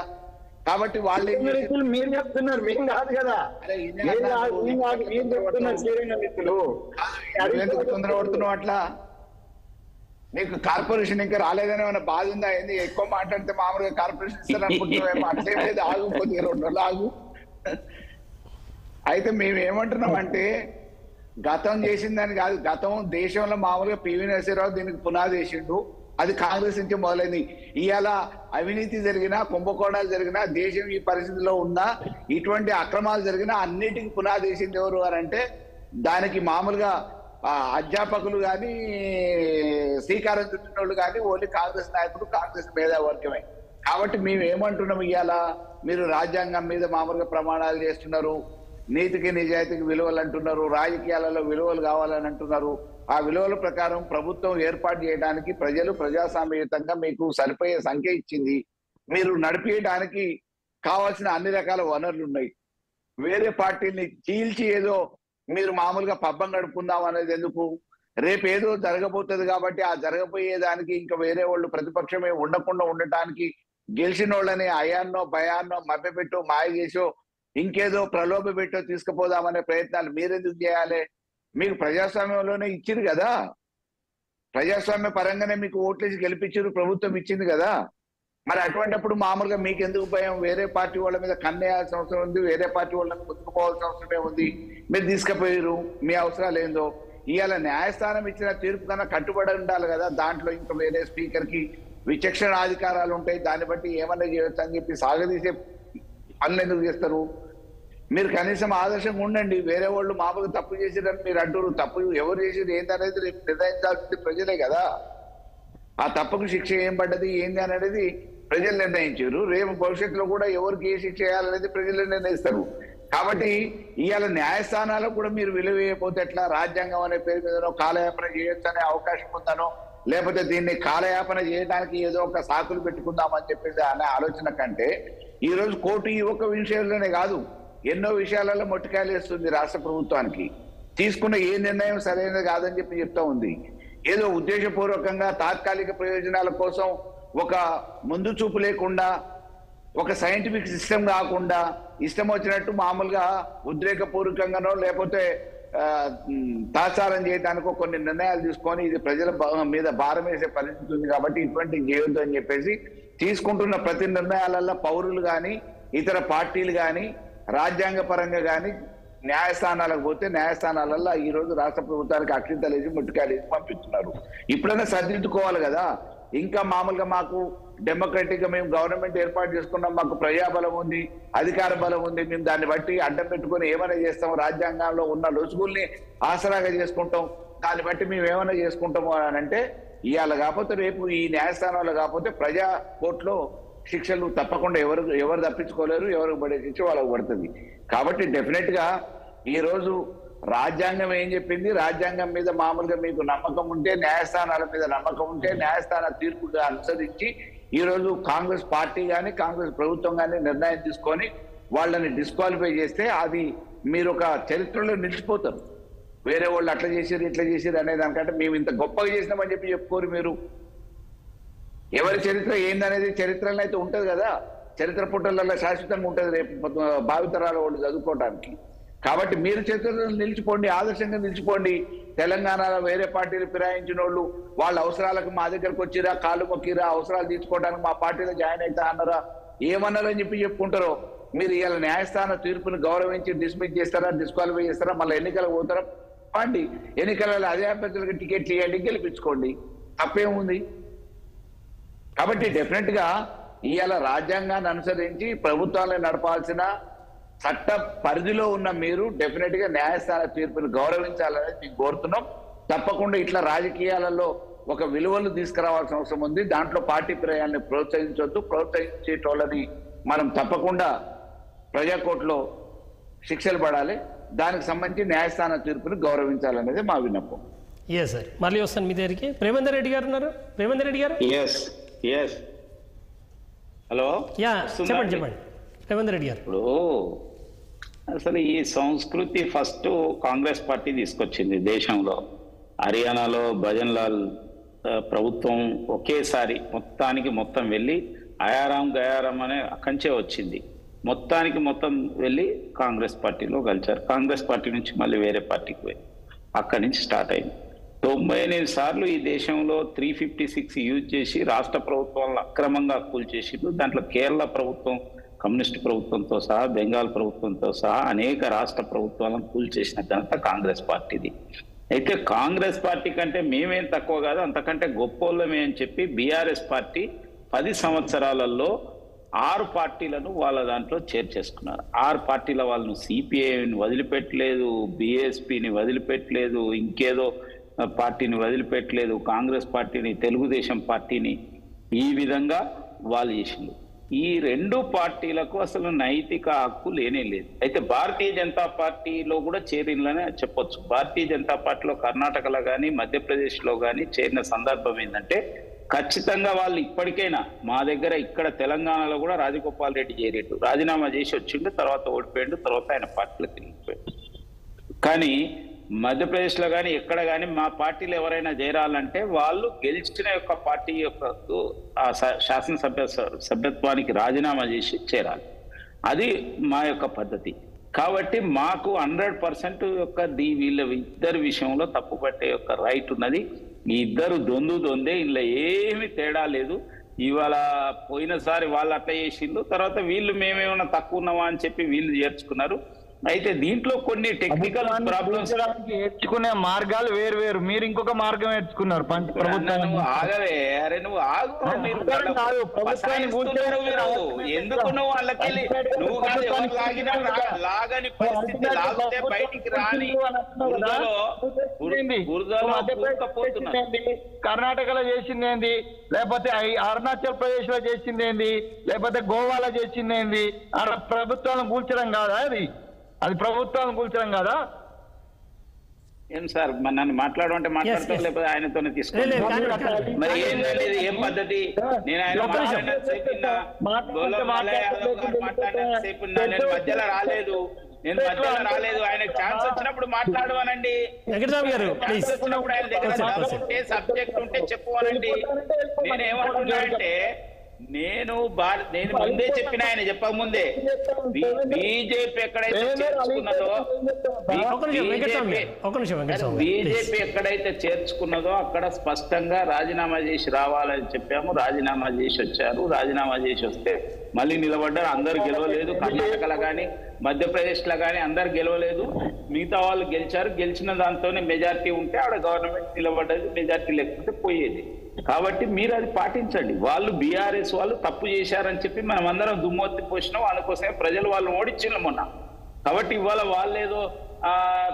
కాబట్టి వాళ్ళు ఏం చేశారు? మిత్రులు మీరు చెప్తున్నారు, మేము కాదు కదా. అరే ఈయన మీరు అన్నారు, చెప్తున్నారు శ్రీరంగ మిత్రులు. ఎందుకు తొందర పడుతున్నావు అట్లా? నీకు కార్పొరేషన్ ఇంకా రాలేదని ఏమైనా బాధ ఉందా? ఏంది ఎక్కువ మాట్లాడితే మామూలుగా కార్పొరేషన్ ఇస్తారు అనుకుంటున్నామేమో. అట్లే లేదు, ఆగు, కొద్దిగా 2 రోజులు ఆగు. అయితే మేము ఏమంటున్నాం అంటే, గతం చేసిందని కాదు, గతం దేశంలో మామూలుగా పివి నరసింహరావు దీనికి పునాది వేసిండు. అది కాంగ్రెస్ నుంచి మొదలైంది. ఇవాళ అవినీతి జరిగినా, కుంభకోణాలు జరిగినా, దేశం ఈ పరిస్థితిలో ఉన్నా, ఇటువంటి అక్రమాలు జరిగినా అన్నిటికీ పునాది వేసింది ఎవరు అని అంటే, దానికి మామూలుగా అధ్యాపకులు కానీ, శ్రీకారం చుట్టిన వాళ్ళు కానీ ఓన్లీ కాంగ్రెస్ నాయకులు, కాంగ్రెస్ మేధావర్గమే. కాబట్టి మేము ఏమంటున్నాం, ఇవాళ మీరు రాజ్యాంగం మీద మామూలుగా ప్రమాణాలు చేస్తున్నారు, నీతికి నిజాయితీకి విలువలు అంటున్నారు, రాజకీయాలలో విలువలు కావాలని అంటున్నారు. ఆ విలువల ప్రకారం ప్రభుత్వం ఏర్పాటు చేయడానికి ప్రజలు ప్రజాస్వామ్యయుతంగా మీకు సరిపోయే సంఖ్య ఇచ్చింది. మీరు నడిపించడానికి కావాల్సిన అన్ని రకాల వనరులు ఉన్నాయి. వేరే పార్టీని చీల్చి ఏదో మీరు మామూలుగా పబ్బం గడుపుకుందాం అనేది ఎందుకు? రేపు ఏదో జరగబోతుంది కాబట్టి ఆ జరగబోయేదానికి ఇంకా వేరే వాళ్ళు ప్రతిపక్షమే ఉండకుండా ఉండటానికి గెలిచిన వాళ్ళని అయాన్నో భయాన్నో మభ్యపెట్టో మాయ చేసో ఇంకేదో ప్రలోభ పెట్టో తీసుకుపోదామనే ప్రయత్నాలు మీరెందుకు చేయాలి? మీకు ప్రజాస్వామ్యంలోనే ఇచ్చింది కదా, ప్రజాస్వామ్య పరంగానే మీకు ఓట్లేసి గెలిపించారు, ప్రభుత్వం ఇచ్చింది కదా. మరి అటువంటిప్పుడు మామూలుగా మీకు ఎందుకు భయం? వేరే పార్టీ వాళ్ళ మీద కన్నేయాల్సిన అవసరం ఉంది, వేరే పార్టీ వాళ్ళని ముందుకుపోవాల్సిన అవసరమే ఉంది. మీరు తీసుకుపోయారు, మీ అవసరాలు ఏందో. ఇవాళ న్యాయస్థానం ఇచ్చిన తీర్పు కన్నా కట్టుబడి ఉండాలి కదా. దాంట్లో ఇంకా వేరే స్పీకర్ కి విచక్షణ అధికారాలు ఉంటాయి, దాన్ని బట్టి ఏమన్నా చేయొచ్చు అని చెప్పి సాగదీసే పనులు ఎందుకు చేస్తారు? మీరు కనీసం ఆదర్శంగా ఉండండి. వేరే వాళ్ళు మామూలుగా తప్పు చేసిరని మీరు అంటారు, తప్పు ఎవరు చేసిరు ఏందనేది రేపు నిర్ణయించాల్సింది ప్రజలే కదా. ఆ తప్పుకు శిక్ష ఏం పడ్డది ఏంది అనేది ప్రజలు నిర్ణయించారు. రేపు భవిష్యత్తులో కూడా ఎవరికి ఏ శిక్ష చేయాలనేది ప్రజలు నిర్ణయిస్తారు. కాబట్టి ఇవాళ న్యాయస్థానాలకు కూడా మీరు విలువ వేయకపోతే ఎట్లా? రాజ్యాంగం అనే పేరు మీదనో కాలయాపన చేయొచ్చు అనే అవకాశం ఉందనో, లేకపోతే దీన్ని కాలయాపన చేయడానికి ఏదో ఒక సాకులు పెట్టుకుందామని చెప్పేసి అనే ఆలోచన కంటే, ఈ రోజు కోర్టు ఈ ఒక్క విషయంలోనే కాదు, ఎన్నో విషయాలలో మొట్టికాయలు వేస్తుంది రాష్ట్ర ప్రభుత్వానికి. తీసుకున్న ఏ నిర్ణయం సరైనది కాదని చెప్పి చెప్తా ఉంది. ఏదో ఉద్దేశపూర్వకంగా తాత్కాలిక ప్రయోజనాల కోసం ఒక ముందు చూపు లేకుండా, ఒక సైంటిఫిక్ సిస్టమ్ కాకుండా ఇష్టం వచ్చినట్టు మామూలుగా ఉద్రేకపూర్వకంగానో లేకపోతే తాత్సారం చేయడానికో కొన్ని నిర్ణయాలు తీసుకొని ఇది ప్రజల మీద భారం వేసే పరిస్థితి ఉంది. కాబట్టి ఇటువంటి చేయొద్దు అని చెప్పేసి తీసుకుంటున్న ప్రతి నిర్ణయాలలో పౌరులు కానీ, ఇతర పార్టీలు కానీ, రాజ్యాంగ పరంగా కానీ న్యాయస్థానాలకు పోతే న్యాయస్థానాలలో ఈ రోజు రాష్ట్ర ప్రభుత్వానికి అక్షింతలు వేసి ముట్టుకాయలు వేసి పంపిస్తున్నారు. ఇప్పుడైనా సర్దిద్దుకోవాలి కదా. ఇంకా మామూలుగా మాకు డెమోక్రటిక్ గా మేము గవర్నమెంట్ ఏర్పాటు చేసుకున్నాం, మాకు ప్రజాబలం ఉంది, అధికార బలం ఉంది, మేము దాన్ని బట్టి అడ్డం పెట్టుకుని ఏమైనా చేస్తాం, రాజ్యాంగంలో ఉన్న లొసుగుల్ని ఆసరాగా చేసుకుంటాం, దాన్ని బట్టి మేము ఏమైనా చేసుకుంటాము అని అంటే, ఇవాళ కాకపోతే రేపు ఈ న్యాయస్థానంలో కాకపోతే ప్రజా కోర్టులో శిక్షలు తప్పకుండా ఎవరు తప్పించుకోలేరు, ఎవరికి పడే శిక్ష వాళ్ళకు పడుతుంది. కాబట్టి డెఫినెట్ గా ఈ రోజు రాజ్యాంగం ఏం చెప్పింది, రాజ్యాంగం మీద మామూలుగా మీకు నమ్మకం ఉంటే, న్యాయస్థానాల మీద నమ్మకం ఉంటే, న్యాయస్థాన తీర్పుగా అనుసరించి ఈ రోజు కాంగ్రెస్ పార్టీ కానీ కాంగ్రెస్ ప్రభుత్వం కానీ నిర్ణయం తీసుకొని వాళ్ళని డిస్క్వాలిఫై చేస్తే అది మీరు ఒక చరిత్రలో నిలిచిపోతారు. వేరే వాళ్ళు అట్లా చేసిరు ఇట్లా చేసిరు అనే దానికంటే మేము ఇంత గొప్పగా చేసినామని చెప్పి చెప్పుకోరు. మీరు ఎవరి చరిత్ర ఏందనేది చరిత్రలో అయితే ఉంటది కదా, చరిత్ర పుటలలో శాశ్వతంగా ఉంటది రేపు భావితరాల వాళ్ళు చదువుకోవడానికి. కాబట్టి మీరు చరిత్రలో నిలిచిపోండి, ఆదర్శంగా నిలిచిపోండి. తెలంగాణలో వేరే పార్టీలు ఫిరాయించిన వాళ్ళు వాళ్ళ అవసరాలకు మా దగ్గరకు వచ్చిరా, కాళ్ళు మొక్కిరా, అవసరాలు తీర్చుకోవడానికి మా పార్టీలో జాయిన్ అవుతా అన్నారా, ఏమన్నారని చెప్పి చెప్పుకుంటారో. మీరు ఇవాళ న్యాయస్థాన తీర్పుని గౌరవించి డిస్మిస్ చేస్తారా, డిస్క్వాలిఫై చేస్తారా, మళ్ళీ ఎన్నికలకు పోతారా? పండి ఎన్నికలలో అదే అభ్యర్థులకు టికెట్లు ఇవ్వండి, గెలిపించుకోండి, తప్పేముంది? కాబట్టి డెఫినెట్ గా ఇవాళ రాజ్యాంగాన్ని అనుసరించి ప్రభుత్వాలను నడపాల్సిన చట్ట పరిధిలో ఉన్న మీరు డెఫినెట్ గా న్యాయస్థాన తీర్పును గౌరవించాలనేది మీకు కోరుతున్నాం. తప్పకుండా ఇట్లా రాజకీయాలలో ఒక విలువలు తీసుకురావాల్సిన అవసరం ఉంది. దాంట్లో పార్టీ ప్రయాణాన్ని ప్రోత్సహించొద్దు. ప్రోత్సహించేటోళ్ళని మనం తప్పకుండా ప్రజాకోర్టులో శిక్షలు పడాలి. దానికి సంబంధించి న్యాయస్థాన తీర్పును గౌరవించాలనేది మా విన్నపం. సార్ మళ్ళీ వస్తాను మీ దగ్గరికి. ప్రేమేందర్ రెడ్డి గారు ఉన్నారు. ప్రేమేందర్ రెడ్డి గారు. హలో, చెప్పండి ప్రేమేందర్ రెడ్డి గారు. ఇప్పుడు అసలు ఈ సంస్కృతి ఫస్ట్ కాంగ్రెస్ పార్టీ తీసుకొచ్చింది దేశంలో. హర్యానాలో భజన్ లాల్ ప్రభుత్వం ఒకేసారి మొత్తం వెళ్ళి అయారాం గయారాం అనే కంచే వచ్చింది. మొత్తం వెళ్ళి కాంగ్రెస్ పార్టీలో కలిచారు. కాంగ్రెస్ పార్టీ నుంచి మళ్ళీ వేరే పార్టీకి పోయి అక్కడి నుంచి స్టార్ట్ అయింది. 98 సార్లు ఈ దేశంలో 356 యూజ్ చేసి రాష్ట్ర ప్రభుత్వాలను అక్రమంగా కూల్చేసిండ్రు. దాంట్లో కేరళ ప్రభుత్వం, కమ్యూనిస్ట్ ప్రభుత్వంతో సహా, బెంగాల్ ప్రభుత్వంతో సహా అనేక రాష్ట్ర ప్రభుత్వాలను కూల్చేసిన ఘనత కాంగ్రెస్ పార్టీది. అయితే కాంగ్రెస్ పార్టీ కంటే మేమేం తక్కువ కాదు, అంతకంటే గొప్పోళ్ళమే అని చెప్పి బీఆర్ఎస్ పార్టీ 10 సంవత్సరాలలో 6 పార్టీలను వాళ్ళ దాంట్లో చేర్చేసుకున్నారు. 6 పార్టీల వాళ్ళను సిపిఐని వదిలిపెట్టలేదు, బిఎస్పిని వదిలిపెట్టలేదు, ఇంకేదో పార్టీని వదిలిపెట్టలేదు, కాంగ్రెస్ పార్టీని, తెలుగుదేశం పార్టీని, ఈ విధంగా వాళ్ళు చేసిండ్రు. ఈ 2 పార్టీలకు అసలు నైతిక హక్కు లేనే లేదు. అయితే భారతీయ జనతా పార్టీలో కూడా చేరిననే చెప్పొచ్చు. భారతీయ జనతా పార్టీలో కర్ణాటకలో కానీ మధ్యప్రదేశ్లో కానీ చేరిన సందర్భం ఏంటంటే ఖచ్చితంగా వాళ్ళు ఇప్పటికైనా మా దగ్గర ఇక్కడ తెలంగాణలో కూడా రాజగోపాల్ రెడ్డి చేరేట్టు రాజీనామా చేసి వచ్చిండు, తర్వాత ఓడిపోయాడు, తర్వాత ఆయన పార్టీలోకి వెళ్ళిపోయాడు. కానీ మధ్యప్రదేశ్లో కానీ ఎక్కడ కానీ మా పార్టీలు ఎవరైనా చేరాలంటే వాళ్ళు గెలిచిన యొక్క పార్టీ యొక్క సభ్యత్వానికి రాజీనామా చేసి చేరాలి. అది మా యొక్క పద్ధతి. కాబట్టి మాకు 100% యొక్క వీళ్ళ ఇద్దరి విషయంలో తప్పు పట్టే యొక్క రైట్ ఉన్నది. ఈ ఇద్దరు దొందే, ఇందులో ఏమి తేడా లేదు. ఇవాళ పోయినసారి వాళ్ళు అట్లా చేసిండ్రు, తర్వాత వీళ్ళు మేమేమైనా తక్కువ ఉన్నామా అని చెప్పి వీళ్ళు చేర్చుకున్నారు. అయితే దీంట్లో కొన్ని టెక్నికల్ ప్రాబ్లమ్స్ నేర్చుకునే మార్గాలు వేరు. మీరు ఇంకొక మార్గం నేర్చుకున్నారు. ఆగవే, అరే నువ్వు ఆగు. ఎందుకు నువ్వు వాళ్ళకి లాగని పరిస్థితి, లాగితే బయటికి రాని కర్ణాటకలో చేసింది ఏంది, లేకపోతే అరుణాచల్ ప్రదేశ్ లో చేసింది ఏంది, లేకపోతే గోవాలో చేసింది ఏంది? ప్రభుత్వాలను కూల్చడం కాదా అది ప్రభుత్వాలను కూల్చడం కాదా? ఏం సార్ నన్ను మాట్లాడమంటే మాట్లాడతారు, లేకపోతే ఆయనతోనే తీసుకోండి. మరి ఏంటంటే ఇది ఏం పద్ధతి? నేను ఆయన మాట్లాడినంతసేపు నేను మధ్యలో రాలేదు, ఆయనకు ఛాన్స్ వచ్చినప్పుడు మాట్లాడవానండి. వచ్చినప్పుడు ఆయన దగ్గర ఉంటే సబ్జెక్ట్ ఉంటే చెప్పుకోవాలండి. నేనేమంటున్నా అంటే నేను ముందే చెప్పిన, ఆయన చెప్పక ముందే బీజేపీ ఎక్కడైతే చేర్చుకున్నదో బీజేపీ ఎక్కడైతే చేర్చుకున్నదో అక్కడ స్పష్టంగా రాజీనామా చేసి రావాలని చెప్పాము. రాజీనామా చేసి వచ్చారు. రాజీనామా చేసి వస్తే మళ్ళీ నిలబడ్డారు. అందరు గెలవలేదు. కర్ణాటకలో కానీ మధ్యప్రదేశ్లో కానీ అందరు గెలవలేదు. మిగతా వాళ్ళు గెలిచారు. గెలిచిన దాంతోనే మెజార్టీ ఉంటే ఆడ గవర్నమెంట్ నిలబడ్డది, మెజార్టీ లేకపోతే పోయేది. కాబట్టి మీరు అది పాటించండి. వాళ్ళు బీఆర్ఎస్ వాళ్ళు తప్పు చేశారని చెప్పి మనం అందరం దుమ్మొత్తి పోసినాం. అందుకోసమే ప్రజలు వాళ్ళు ఓడించినాం మొన్న. కాబట్టి ఇవాళ వాళ్ళేదో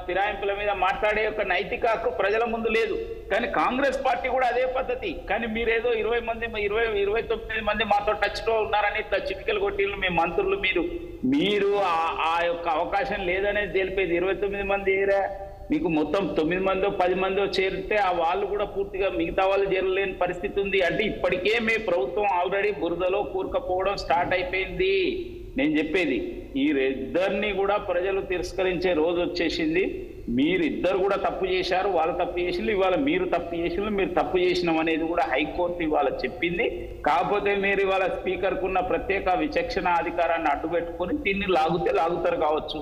ఫిరాయింపుల మీద మాట్లాడే ఒక నైతిక హక్కు ప్రజల ముందు లేదు. కానీ కాంగ్రెస్ పార్టీ కూడా అదే పద్ధతి. కానీ మీరేదో 29 మంది మాతో టచ్ లో ఉన్నారని చిటికలు కొట్టిళ్ళు మీ మంత్రులు. మీరు ఆ యొక్క అవకాశం లేదనేది తెలిపేది. 29 మంది ఏరా, మీకు మొత్తం 9 మందో 10 మందో చేరితే ఆ వాళ్ళు కూడా పూర్తిగా మిగతా వాళ్ళు చేరలేని పరిస్థితి ఉంది. అంటే ఇప్పటికే మీ ప్రభుత్వం ఆల్రెడీ బురదలో కూరుకపోవడం స్టార్ట్ అయిపోయింది. నేను చెప్పేది ఈ ఇద్దరిని కూడా ప్రజలు తిరస్కరించే రోజు వచ్చేసింది. మీరిద్దరు కూడా తప్పు చేశారు, వాళ్ళు తప్పు చేసిండ్రు. ఇవాళ మీరు తప్పు చేసిండ్రు. మీరు తప్పు చేసినాం అనేది కూడా హైకోర్టు ఇవాళ చెప్పింది. కాకపోతే మీరు ఇవాళ స్పీకర్కున్న ప్రత్యేక విచక్షణ అధికారాన్ని అడ్డుపెట్టుకొని దీన్ని లాగుతారు కావచ్చు.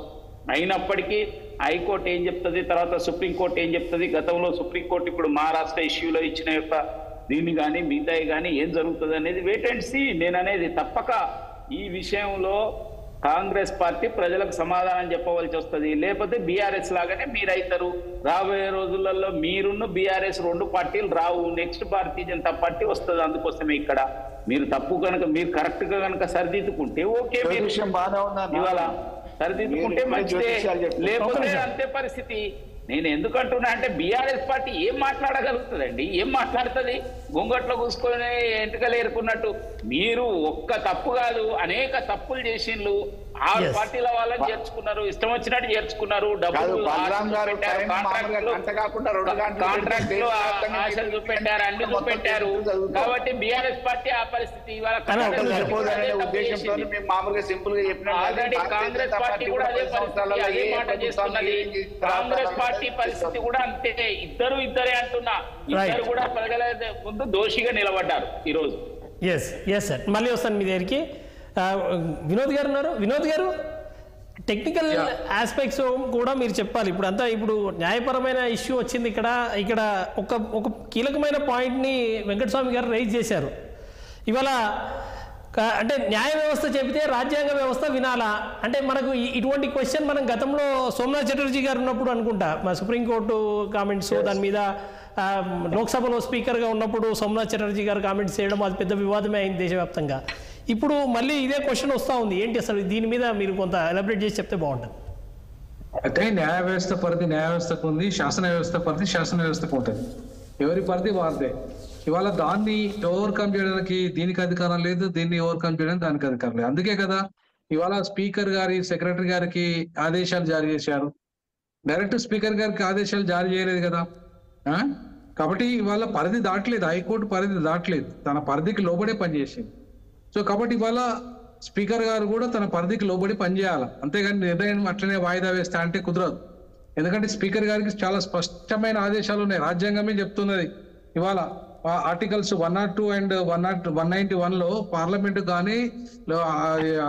అయినప్పటికీ హైకోర్టు ఏం చెప్తుంది, తర్వాత సుప్రీంకోర్టు ఏం చెప్తుంది? గతంలో సుప్రీంకోర్టు ఇప్పుడు మహారాష్ట్ర ఇష్యూలో ఇచ్చిన యొక్క దీన్ని కానీ మిగతాయి కానీ ఏం జరుగుతుంది అనేది వెయిట్ అండ్ సీ. నేను అనేది తప్పక ఈ విషయంలో కాంగ్రెస్ పార్టీ ప్రజలకు సమాధానం చెప్పవలసి వస్తుంది. లేకపోతే బీఆర్ఎస్ లాగానే మీరైతారు. రాబోయే రోజులలో మీరున్న బీఆర్ఎస్ 2 పార్టీలు రావు. నెక్స్ట్ భారతీయ జనతా పార్టీ వస్తుంది. అందుకోసమే ఇక్కడ మీరు తప్పు కనుక మీరు కరెక్ట్ గా కనుక సరిదిద్దుకుంటే ఓకే, ఇవాళ సరిదిద్దుకుంటే మంచిదే, లేకపోతే అంతే పరిస్థితి. నేను ఎందుకంటున్నా అంటే బీఆర్ఎస్ పార్టీ ఏం మాట్లాడగలుగుతుందండి? ఏం మాట్లాడుతుంది? గొంగట్లో కూసుకొని ఎంటుకలు ఏరుకున్నట్టు. మీరు ఒక్క తప్పు కాదు, అనేక తప్పులు చేసిండ్రు. 6 పార్టీల వాళ్ళని చేర్చుకున్నారు, ఇష్టం వచ్చినట్టు చేర్చుకున్నారు. డబ్బులు కాంట్రాక్ట్ లో ఆశలు చూపెట్టారు, అన్ని చూపెట్టారు. కాబట్టి బీఆర్ఎస్ పార్టీ ఆ పరిస్థితి. ఇవాళ ఆల్రెడీ కాంగ్రెస్ పార్టీ కూడా అదే మాట చేస్తున్నది. కాంగ్రెస్ పార్టీ పరిస్థితి కూడా అంతే. ఇద్దరే అంటున్నా. ఇద్దరు కూడా ప్రజల ముందు దోషిగా నిలబడ్డారు ఈ రోజు. ఎస్ సార్, మళ్ళీ వస్తాను మీ దగ్గరికి. వినోద్ గారు ఉన్నారు. వినోద్ గారు, టెక్నికల్ ఆస్పెక్ట్స్ కూడా మీరు చెప్పాలి. ఇప్పుడు న్యాయపరమైన ఇష్యూ వచ్చింది. ఇక్కడ ఒక కీలకమైన పాయింట్ని వెంకటస్వామి గారు రైజ్ చేశారు. ఇవాళ అంటే న్యాయ వ్యవస్థ చెబితే రాజ్యాంగ వ్యవస్థ వినాలా అంటే మనకు ఇటువంటి క్వశ్చన్ మనం గతంలో సోమనాథ్ చటర్జీ గారు ఉన్నప్పుడు అనుకుంటా మా సుప్రీంకోర్టు కామెంట్స్ దాని మీద లోక్సభలో స్పీకర్గా ఉన్నప్పుడు సోమనాథ్ చటర్జీ గారు కామెంట్స్ చేయడం అది పెద్ద వివాదమే అయింది దేశవ్యాప్తంగా. ఇప్పుడు మళ్ళీ ఇదే క్వశ్చన్ వస్తూ ఉంది. ఏంటి అసలు దీని మీద మీరు కొంత ఎలాబరేట్ చేసి చెప్తే బాగుంటుంది. అంటే న్యాయ వ్యవస్థ పరిధి న్యాయ వ్యవస్థకు ఉంది, శాసన వ్యవస్థ పరిధి శాసన వ్యవస్థకు ఉంటుంది. ఎవరి పరిధి వారిదే. ఇవాళ దాన్ని ఓవర్కమ్ చేయడానికి దీనికి అధికారం లేదు, దీన్ని ఓవర్కమ్ చేయడానికి దానికి అధికారం లేదు. అందుకే కదా ఇవాళ స్పీకర్ గారి సెక్రటరీ గారికి ఆదేశాలు జారీ చేశారు. డైరెక్ట్ స్పీకర్ గారికి ఆదేశాలు జారీ చేయలేదు కదా. కాబట్టి ఇవాళ పరిధి దాటలేదు, హైకోర్టు పరిధి దాటలేదు, తన పరిధికి లోబడే పనిచేసింది. సో కాబట్టి ఇవాళ స్పీకర్ గారు కూడా తన పరిధికి లోబడి పనిచేయాలి. అంతేగాని నిర్ణయం అట్లనే వాయిదా వేస్తా అంటే కుదరదు. ఎందుకంటే స్పీకర్ గారికి చాలా స్పష్టమైన ఆదేశాలు ఉన్నాయి. రాజ్యాంగమే చెప్తున్నది. ఇవాళ ఆర్టికల్స్ 102 అండ్ 191లో పార్లమెంట్ కానీ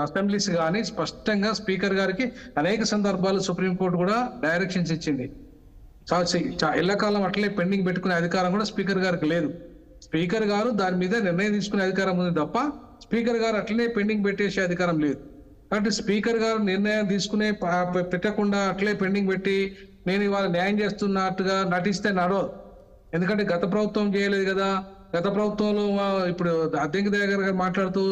అసెంబ్లీస్ కానీ స్పష్టంగా స్పీకర్ గారికి అనేక సందర్భాలు సుప్రీంకోర్టు కూడా డైరెక్షన్స్ ఇచ్చింది. ఎల్లకాలం అట్లే పెండింగ్ పెట్టుకునే అధికారం కూడా స్పీకర్ గారికి లేదు. స్పీకర్ గారు దాని మీద నిర్ణయం తీసుకునే అధికారం ఉంది తప్ప స్పీకర్ గారు అట్లనే పెండింగ్ పెట్టేసే అధికారం లేదు. కాబట్టి స్పీకర్ గారు నిర్ణయం తీసుకునే పెట్టకుండా అట్లే పెండింగ్ పెట్టి నేను ఇవాళ న్యాయం చేస్తున్నట్టుగా నటిస్తే నడవదు. ఎందుకంటే గత ప్రభుత్వం చేయలేదు కదా. గత ప్రభుత్వంలో ఇప్పుడు అద్దెంకి దగ్గర మాట్లాడుతూ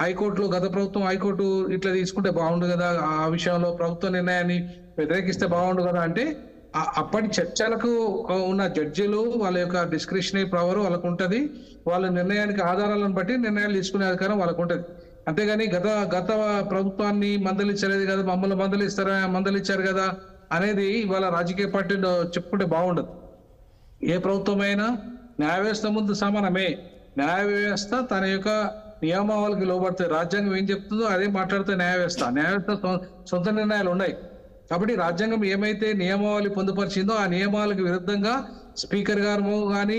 హైకోర్టులో గత ప్రభుత్వం హైకోర్టు ఇట్లా తీసుకుంటే బాగుండు కదా, ఆ విషయంలో ప్రభుత్వ నిర్ణయాన్ని వ్యతిరేకిస్తే బాగుండు కదా అంటే అప్పటి చర్చలకు ఉన్న జడ్జిలు వాళ్ళ యొక్క డిస్క్రిషనరీ పవర్ వాళ్ళకు ఉంటుంది. వాళ్ళ నిర్ణయానికి ఆధారాలను బట్టి నిర్ణయాలు తీసుకునే అధికారం వాళ్ళకు ఉంటుంది. అంతేగాని గత ప్రభుత్వాన్ని మందలించలేదు కదా, మమ్మల్ని మందలించారు కదా అనేది ఇవాళ రాజకీయ పార్టీలో చెప్పుకుంటే బాగుండదు. ఏ ప్రభుత్వమైనా న్యాయ వ్యవస్థ ముందు సమానమే. న్యాయ వ్యవస్థ తన యొక్క నియమావళికి లోబడుతుంది. రాజ్యాంగం ఏం చెప్తుందో అదే మాట్లాడుతుంది న్యాయ వ్యవస్థ సొంత నిర్ణయాలు ఉన్నాయి. కాబట్టి రాజ్యాంగం ఏమైతే నియమావళి పొందుపరిచిందో ఆ నియమాలకు విరుద్ధంగా స్పీకర్ గారు కానీ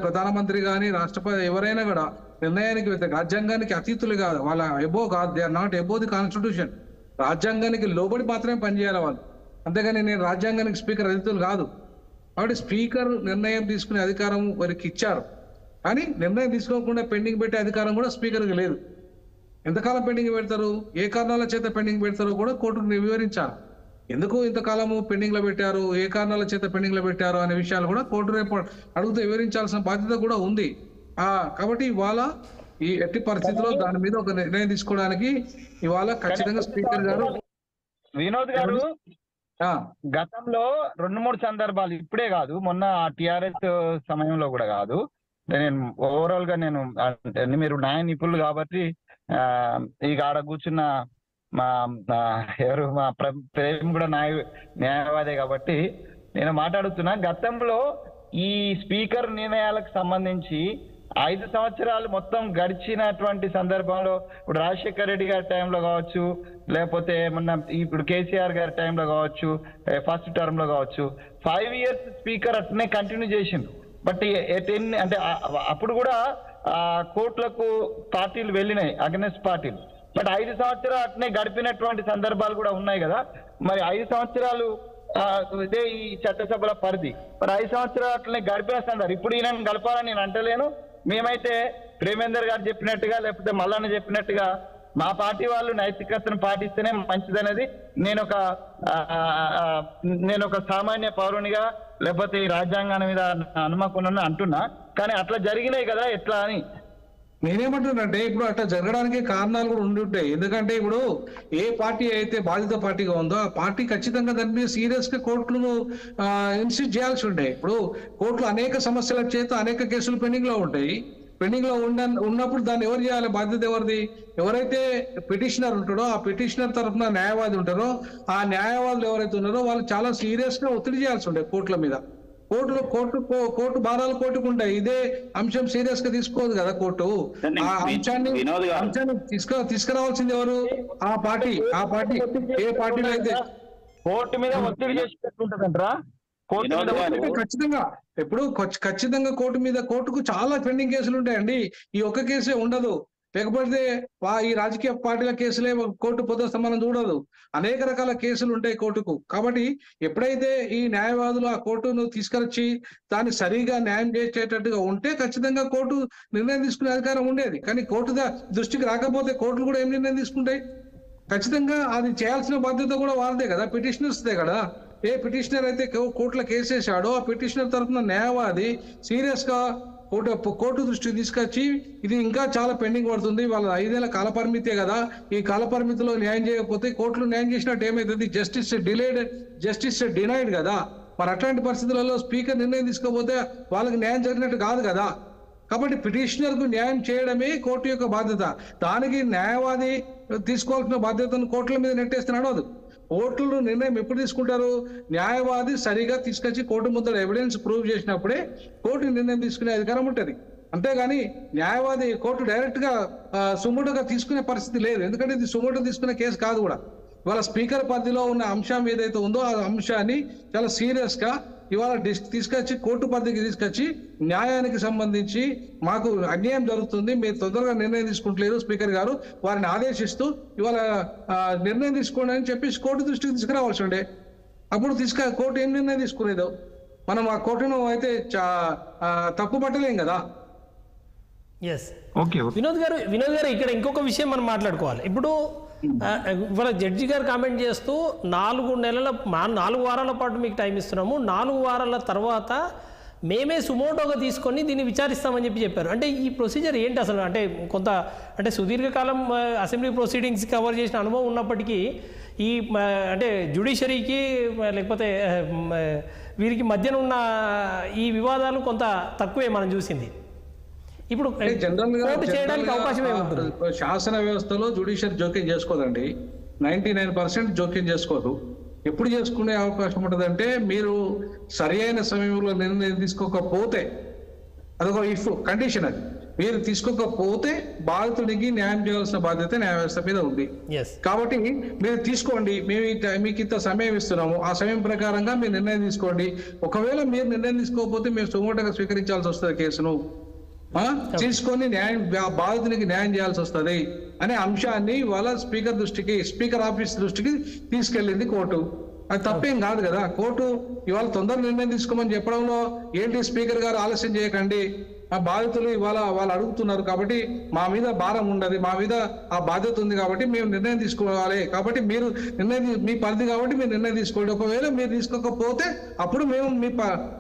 ప్రధానమంత్రి కానీ రాష్ట్రపతి ఎవరైనా కూడా నిర్ణయానికి రాజ్యాంగానికి అతీతులు కాదు, వాళ్ళ ఎబో కాదు, they are not above the constitution. రాజ్యాంగానికి లోబడి మాత్రమే పనిచేయాలి వాళ్ళు. అంతేగాని నేను రాజ్యాంగానికి స్పీకర్ అతీతులు కాదు. కాబట్టి స్పీకర్ నిర్ణయం తీసుకునే అధికారం వారికి ఇచ్చారు, కానీ నిర్ణయం తీసుకోకుండా పెండింగ్ పెట్టే అధికారం కూడా స్పీకర్కి లేదు. ఎంతకాలం పెండింగ్ పెడతారు, ఏ కారణాల చేత పెండింగ్ పెడతారో కూడా కోర్టుకు వివరించాలి. ఎందుకు ఇంతకాలము పెండింగ్ లో పెట్టారు, ఏ కారణాల చేత పెండింగ్ లో పెట్టారు అనే విషయాలు కూడా కోర్టు రేపు అడుగుతూ వివరించాల్సిన బాధ్యత కూడా ఉంది. కాబట్టి ఇవాళ ఈ ఎట్టి పరిస్థితుల్లో దాని మీద ఒక నిర్ణయం తీసుకోవడానికి ఇవాళ ఖచ్చితంగా స్పీకర్ గారు వినోద్ గారు గతంలో 2-3 సందర్భాలు, ఇప్పుడే కాదు మొన్న టిఆర్ఎస్ సమయంలో కూడా కాదు, నేను ఓవరాల్ గా నేను మీరు న్యాయ నిపుణులు కాబట్టి ఇక ఆడ కూర్చున్న మా ప్రేమ్ కూడా న్యాయవాదే కాబట్టి నేను మాట్లాడుతున్నా. గతంలో ఈ స్పీకర్ నిర్ణయాలకు సంబంధించి 5 సంవత్సరాలు మొత్తం గడిచినటువంటి సందర్భంలో ఇప్పుడు రాజశేఖర్ రెడ్డి గారి టైంలో కావచ్చు, లేకపోతే మొన్న ఇప్పుడు కేసీఆర్ గారి టైంలో కావచ్చు, ఫస్ట్ టర్మ్ లో కావచ్చు, 5 years స్పీకర్ అట్నే కంటిన్యూ చేసిండు. బట్ అంటే అప్పుడు కూడా కోర్టులకు పార్టీలు వెళ్ళినాయి, అగెన్స్ట్ పార్టీలు. బట్ 5 సంవత్సరాలు అట్నే గడిపినటువంటి సందర్భాలు కూడా ఉన్నాయి కదా. మరి 5 సంవత్సరాలు ఇదే ఈ చట్టసభల పరిధి, మరి 5 సంవత్సరాలు అట్లనే గడిపిన సందర్భం. ఇప్పుడు ఈయన గడపాలని నేను అంటలేను. మేమైతే ప్రేమేందర్ గారు చెప్పినట్టుగా లేకపోతే మల్లన్న చెప్పినట్టుగా మా పార్టీ వాళ్ళు నైతికతను పాటిస్తేనే మంచిదనేది నేను ఒక సామాన్య పౌరునిగా లేకపోతే ఈ రాజ్యాంగాన్ని మీద నమ్మకం అంటున్నా. కానీ అట్లా జరిగినాయి కదా, ఎట్లా అని నేనేమంటున్నానంటే ఇప్పుడు అట్లా జరగడానికి కారణాలు కూడా ఉండి ఉంటాయి. ఎందుకంటే ఇప్పుడు ఏ పార్టీ అయితే బాధిత పార్టీగా ఉందో ఆ పార్టీ ఖచ్చితంగా దాని మీద సీరియస్ గా కోర్టులను ఇన్సిస్ట్ చేయాల్సి ఉంటాయి. ఇప్పుడు కోర్టులు అనేక సమస్యల చేత అనేక కేసులు పెండింగ్ లో ఉంటాయి. పెండింగ్ లో ఉన్నప్పుడు దాన్ని ఎవరు చేయాలి, బాధ్యత ఎవరిది? ఎవరైతే పిటిషనర్ ఉంటాడో ఆ పిటిషనర్ తరఫున న్యాయవాది ఉంటారో ఆ న్యాయవాదులు ఎవరైతే ఉన్నారో వాళ్ళు చాలా సీరియస్ గా ఒత్తిడి చేయాల్సి ఉంటాయి కోర్టుల మీద. కోర్టు భారాలు కోర్టుకు ఉంటాయి. ఇదే అంశం సీరియస్ గా తీసుకోదు కదా కోర్టు. ఆ అంశాన్ని తీసుకురావాల్సింది ఎవరు? ఆ పార్టీ ఏ పార్టీలో అయితే కోర్టు మీద ఒత్తిడి చేసి పెట్టుకుంటుందంటారా? కోర్టు మీద ఖచ్చితంగా ఇప్పుడు ఖచ్చితంగా కోర్టుకు చాలా పెండింగ్ కేసులు ఉంటాయండి. ఈ ఒక్క కేసే ఉండదు. లేకపోతే ఈ రాజకీయ పార్టీల కేసులే కోర్టు పొద్దు మనం చూడదు. అనేక రకాల కేసులు ఉంటాయి కోర్టుకు. కాబట్టి ఎప్పుడైతే ఈ న్యాయవాదులు ఆ కోర్టును తీసుకొచ్చి దాన్ని సరిగా న్యాయం చేసేటట్టుగా ఉంటే ఖచ్చితంగా కోర్టు నిర్ణయం తీసుకునే అధికారం ఉండేది. కానీ కోర్టు దృష్టికి రాకపోతే కోర్టులు కూడా ఏం నిర్ణయం తీసుకుంటాయి? ఖచ్చితంగా అది చేయాల్సిన బాధ్యత కూడా వారిదే కదా, పిటిషనర్స్దే కదా. ఏ పిటిషనర్ అయితే కోర్టులో కేసు వేసాడో ఆ పిటిషనర్ తరఫున న్యాయవాది సీరియస్ గా కోర్టు దృష్టికి తీసుకొచ్చి ఇది ఇంకా చాలా పెండింగ్ పడుతుంది, వాళ్ళ 5 ఏళ్ల కాల పరిమితే కదా, ఈ కాల పరిమితిలో న్యాయం చేయకపోతే కోర్టులో న్యాయం చేసినట్టు ఏమైతుంది? జస్టిస్ డిలేడ్, జస్టిస్ డినైడ్ కదా. మరి అట్లాంటి పరిస్థితులలో స్పీకర్ నిర్ణయం తీసుకోకపోతే వాళ్ళకి న్యాయం జరిగినట్టు కాదు కదా. కాబట్టి పిటిషనర్ కు న్యాయం చేయడమే కోర్టు యొక్క బాధ్యత. దానికి న్యాయవాది తీసుకోవాల్సిన బాధ్యతను కోర్టుల మీద నెట్టేస్తే నడవదు. కోర్టులు నిర్ణయం ఎప్పుడు తీసుకుంటారు? న్యాయవాది సరిగా తీసుకొచ్చి కోర్టు ముందర ఎవిడెన్స్ ప్రూవ్ చేసినప్పుడే కోర్టు నిర్ణయం తీసుకునే అధికారం ఉంటుంది. అంతేగాని న్యాయవాది కోర్టు డైరెక్ట్ గా సుమోటోగా తీసుకునే పరిస్థితి లేదు. ఎందుకంటే ఇది సుమోటో తీసుకునే కేసు కాదు కూడా. ఇవాళ స్పీకర్ పరిధిలో ఉన్న అంశం ఏదైతే ఉందో ఆ అంశాన్ని చాలా సీరియస్ గా ఇవాళ తీసుకొచ్చి కోర్టు పరిధికి తీసుకొచ్చి న్యాయానికి సంబంధించి మాకు అన్యాయం జరుగుతుంది, మీరు తొందరగా నిర్ణయం తీసుకుంటలేరు స్పీకర్ గారు, వారిని ఆదేశిస్తూ ఇవాళ నిర్ణయం తీసుకోండి అని చెప్పేసి కోర్టు దృష్టికి తీసుకురావాల్సి ఉండే. అప్పుడు కోర్టు ఏం నిర్ణయం తీసుకునేదో మనం ఆ కోర్టును అయితే తప్పు పట్టలేం కదా. వినోద్ గారు ఇక్కడ ఇంకొక విషయం మనం మాట్లాడుకోవాలి. ఇప్పుడు ఇవాళ జడ్జి గారు కామెంట్ చేస్తూ 4 వారాల పాటు మీకు టైం ఇస్తున్నాము, 4 వారాల తర్వాత మేమే సుమోటోగా తీసుకొని దీన్ని విచారిస్తామని చెప్పారు. అంటే ఈ ప్రొసీజర్ ఏంటి అసలు? అంటే సుదీర్ఘకాలం అసెంబ్లీ ప్రొసీడింగ్స్ కవర్ చేసిన అనుభవం ఉన్నప్పటికీ ఈ అంటే జ్యుడిషియరీకి లేకపోతే వీరికి మధ్యన ఉన్న ఈ వివాదాలు కొంత తక్కువే మనం చూసింది. ఇప్పుడు చేయడానికి అవకాశం ఏముంటుంది? శాసన వ్యవస్థలో జ్యుడిషియల్ జోక్యం చేసుకోదండి. 99% జోక్యం చేసుకోదు. ఎప్పుడు చేసుకునే అవకాశం ఉంటుందంటే మీరు సరి అయిన సమయంలో నిర్ణయం తీసుకోకపోతే, అదొక కండిషన్. అది మీరు తీసుకోకపోతే బాధితుడికి న్యాయం చేయాల్సిన బాధ్యత న్యాయ వ్యవస్థ మీద ఉంది. కాబట్టి మీరు తీసుకోండి, మీకు ఇంత సమయం ఇస్తున్నాము, ఆ సమయం ప్రకారంగా మీరు నిర్ణయం తీసుకోండి. ఒకవేళ మీరు నిర్ణయం తీసుకోకపోతే మేము సుమోటోగా స్వీకరించాల్సి వస్తుంది, కేసును తీసుకొని బాధితునికి న్యాయం చేయాల్సి వస్తుంది అనే అంశాన్ని వాళ్ళ స్పీకర్ ఆఫీస్ దృష్టికి తీసుకెళ్ళింది కోర్టు. అది తప్పేం కాదు కదా. కోర్టు ఇవాళ తొందర నిర్ణయం తీసుకోమని చెప్పడంలో ఏంటి, స్పీకర్ గారు ఆలస్యం చేయకండి, ఆ బాధితులు ఇవాళ వాళ్ళు అడుగుతున్నారు కాబట్టి మా మీద భారం ఉండదు, మా మీద ఆ బాధ్యత ఉంది కాబట్టి మేము నిర్ణయం తీసుకోవాలి, కాబట్టి మీరు మీ పరిధి కాబట్టి మీరు నిర్ణయం తీసుకోండి. ఒకవేళ మీరు తీసుకోకపోతే అప్పుడు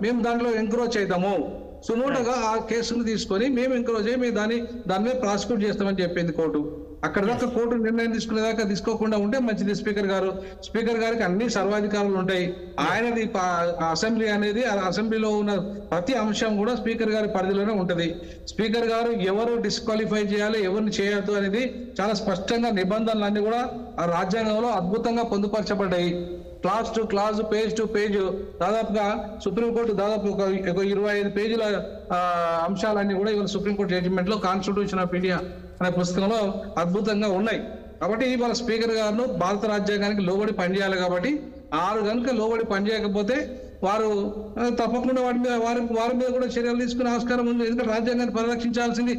మేము దాంట్లో ఎంక్రోచ్ అవుతాము, సుమోటోగా ఆ కేసును తీసుకొని మేము ఎంకరేజ్ అయ్యి దాని మీద ప్రాసిక్యూట్ చేస్తామని చెప్పింది కోర్టు. అక్కడ దాకా కోర్టు నిర్ణయం తీసుకునేదాకా తీసుకోకుండా ఉంటే మంచిది. స్పీకర్ గారికి అన్ని సర్వాధికారాలు ఉంటాయి. ఆయనది అసెంబ్లీ అనేది, అసెంబ్లీలో ఉన్న ప్రతి అంశం కూడా స్పీకర్ గారి పరిధిలోనే ఉంటది. స్పీకర్ గారు ఎవరు డిస్క్వాలిఫై చేయాలి, ఎవరిని చేయొద్దు అనేది చాలా స్పష్టంగా నిబంధనలన్నీ కూడా ఆ రాజ్యాంగంలో అద్భుతంగా పొందుపరచబడ్డాయి. Clause to clause, page to page, దాదాపుగా సుప్రీంకోర్టు దాదాపు ఒక 25 పేజీల అంశాలన్నీ కూడా ఇవాళ సుప్రీంకోర్టు జడ్జిమెంట్ లో కాన్స్టిట్యూషన్ ఆఫ్ ఇండియా అనే పుస్తకంలో అద్భుతంగా ఉన్నాయి. కాబట్టి ఇవాళ స్పీకర్ గారు భారత రాజ్యాంగానికి లోబడి పనిచేయాలి. కాబట్టి కనుక లోబడి పనిచేయకపోతే వారు తప్పకుండా వారి మీద కూడా చర్యలు తీసుకునే ఆస్కారం ఉంది. ఎందుకంటే రాజ్యాంగాన్ని పరిరక్షించాల్సింది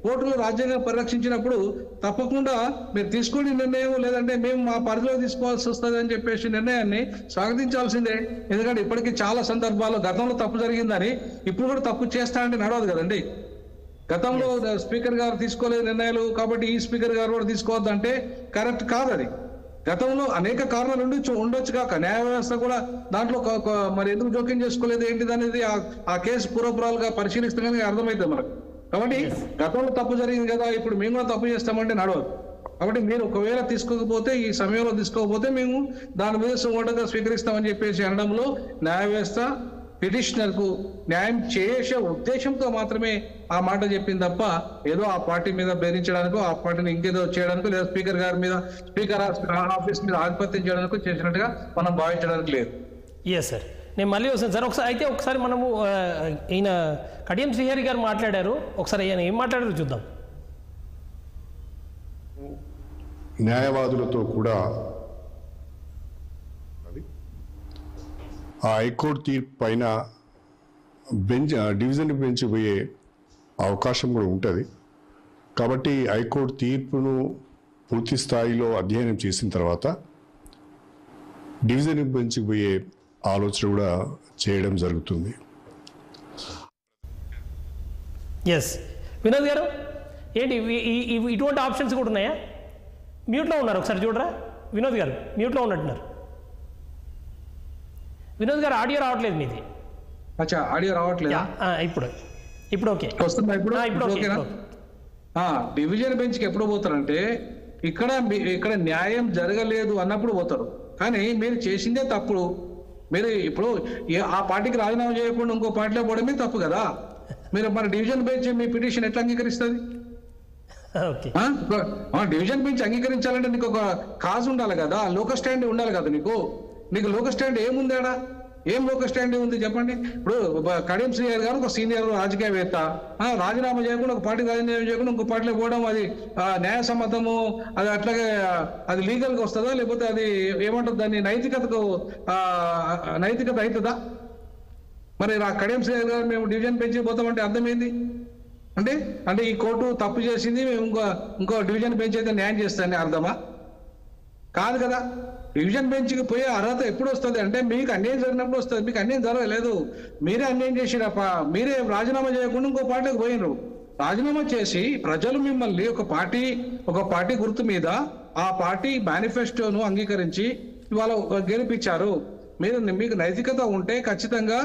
కోర్టులో రాజ్యాంగాన్ని పరిరక్షించినప్పుడు తప్పకుండా మీరు తీసుకునే నిర్ణయం లేదంటే మేము మా పరిధిలో తీసుకోవాల్సి వస్తుంది అని చెప్పేసి నిర్ణయాన్ని స్వాగతించాల్సిందే. ఎందుకంటే ఇప్పటికీ చాలా సందర్భాల్లో గతంలో తప్పు జరిగిందని ఇప్పుడు కూడా తప్పు చేస్తా అంటే నడవదు కదండి. గతంలో స్పీకర్ గారు తీసుకోలేదు నిర్ణయాలు కాబట్టి ఈ స్పీకర్ గారు కూడా తీసుకోవద్దంటే కరెక్ట్ కాదు. అది గతంలో అనేక కారణాలు ఉండొచ్చు కాక న్యాయ వ్యవస్థ కూడా దాంట్లో మరి ఎందుకు జోక్యం చేసుకోలేదు ఏంటిది అనేది ఆ కేసు పూర్వపురాలుగా పరిశీలిస్తే అర్థమైంది మనకు. కాబట్టి గతంలో తప్పు జరిగింది కదా, ఇప్పుడు మేము కూడా తప్పు చేస్తామంటే నడవదు. కాబట్టి మీరు ఒకవేళ తీసుకోకపోతే, ఈ సమయంలో తీసుకోకపోతే మేము దాని మీద సుమోటోగా స్వీకరిస్తామని చెప్పేసి అనడంలో న్యాయ వ్యవస్థ పిటిషనర్ కు న్యాయం చేసే ఉద్దేశంతో మాత్రమే ఆ మాట చెప్పింది తప్ప ఏదో ఆ పార్టీ మీద బెదిరించడానికో, ఆ పార్టీని ఇంకేదో చేయడానికో, లేదా స్పీకర్ గారి మీద, స్పీకర్ ఆఫీస్ మీద ఆధిపత్యం చేయడానికో చేసినట్టుగా మనం భావించడానికి లేదు. సార్, నేను మళ్ళీ వస్తాను సార్. ఒకసారి మనము ఈయన కడియం శ్రీహరి గారు మాట్లాడారు, ఒకసారి ఆయన ఏం మాట్లాడారు చూద్దాం. న్యాయవాదులతో కూడా ఆ హైకోర్టు తీర్పు పైన డివిజన్ బెంచ్ పోయే అవకాశం కూడా ఉంటుంది. కాబట్టి హైకోర్టు తీర్పును పూర్తి స్థాయిలో అధ్యయనం చేసిన తర్వాత డివిజన్ బెంచ్కి పోయే ఆలోచన కూడా చేయడం జరుగుతుంది. ఎస్ వినోద్ గారు, ఏంటి ఇటువంటి ఆప్షన్స్ కూడా ఉన్నాయా? మ్యూట్లో ఉన్నారు, ఒకసారి చూడరా. వినోద్ గారు మ్యూట్లో ఉన్నట్టున్నారు. వినోద్ గారు ఆడియో రావట్లేదు మీది. అచ్చా, ఆడియో రావట్లేదు. ఇప్పుడు ఓకే వస్తుందా? ఇప్పుడు ఓకేనా? డివిజన్ బెంచ్కి ఎప్పుడు పోతారంటే ఇక్కడ న్యాయం జరగలేదు అన్నప్పుడు పోతారు. కానీ మీరు చేసిందే తప్పుడు. మీరు ఇప్పుడు ఆ పార్టీకి రాజీనామా చేయకుండా ఇంకో పార్టీలో పోవడమే తప్పు కదా. మీరు మన డివిజన్ బెంచ్ మీ పిటిషన్ ఎట్లా అంగీకరిస్తుంది? డివిజన్ బెంచ్ అంగీకరించాలంటే నీకు ఒక కాజ్ ఉండాలి కదా, లోకల్ స్టాండ్ ఉండాలి కదా. నీకు లోకల్ స్టాండ్ ఏముందేడా? ఏం లోకల్ స్టాండ్ ఉంది చెప్పండి. ఇప్పుడు కడియం శ్రీహరి గారు ఒక సీనియర్ రాజకీయవేత్త, రాజీనామా చేయకుండా ఒక పార్టీ రాజీనామా చేయకుండా ఇంకో పార్టీలో పోవడం అది న్యాయసమ్మతము? అది అట్లాగే అది లీగల్గా వస్తుందా? లేకపోతే అది ఏమంటుంది, దాన్ని నైతికత అవుతుందా? మరి కడియం శ్రీహరి గారు మేము డివిజన్ బెంచ్కి పోతామంటే అర్థమైంది అంటే ఈ కోర్టు తప్పు చేసింది, మేము ఇంకో డివిజన్ బెంచ్ అయితే న్యాయం చేస్తానని అర్థమా? కాదు కదా. డివిజన్ బెంచ్కి పోయే అర్హత ఎప్పుడు వస్తుంది అంటే మీకు అన్యాయం జరిగినప్పుడు వస్తుంది. మీకు అన్యాయం జరగలేదు, మీరే అన్యాయం చేసిరప్ప. మీరే రాజీనామా చేయకుండా ఇంకో పార్టీకి పోయినరు. రాజీనామా చేసి ప్రజలు మిమ్మల్ని ఒక పార్టీ గుర్తు మీద ఆ పార్టీ మేనిఫెస్టోను అంగీకరించి ఇవాళ గెలిపించారు. మీకు నైతికత ఉంటే ఖచ్చితంగా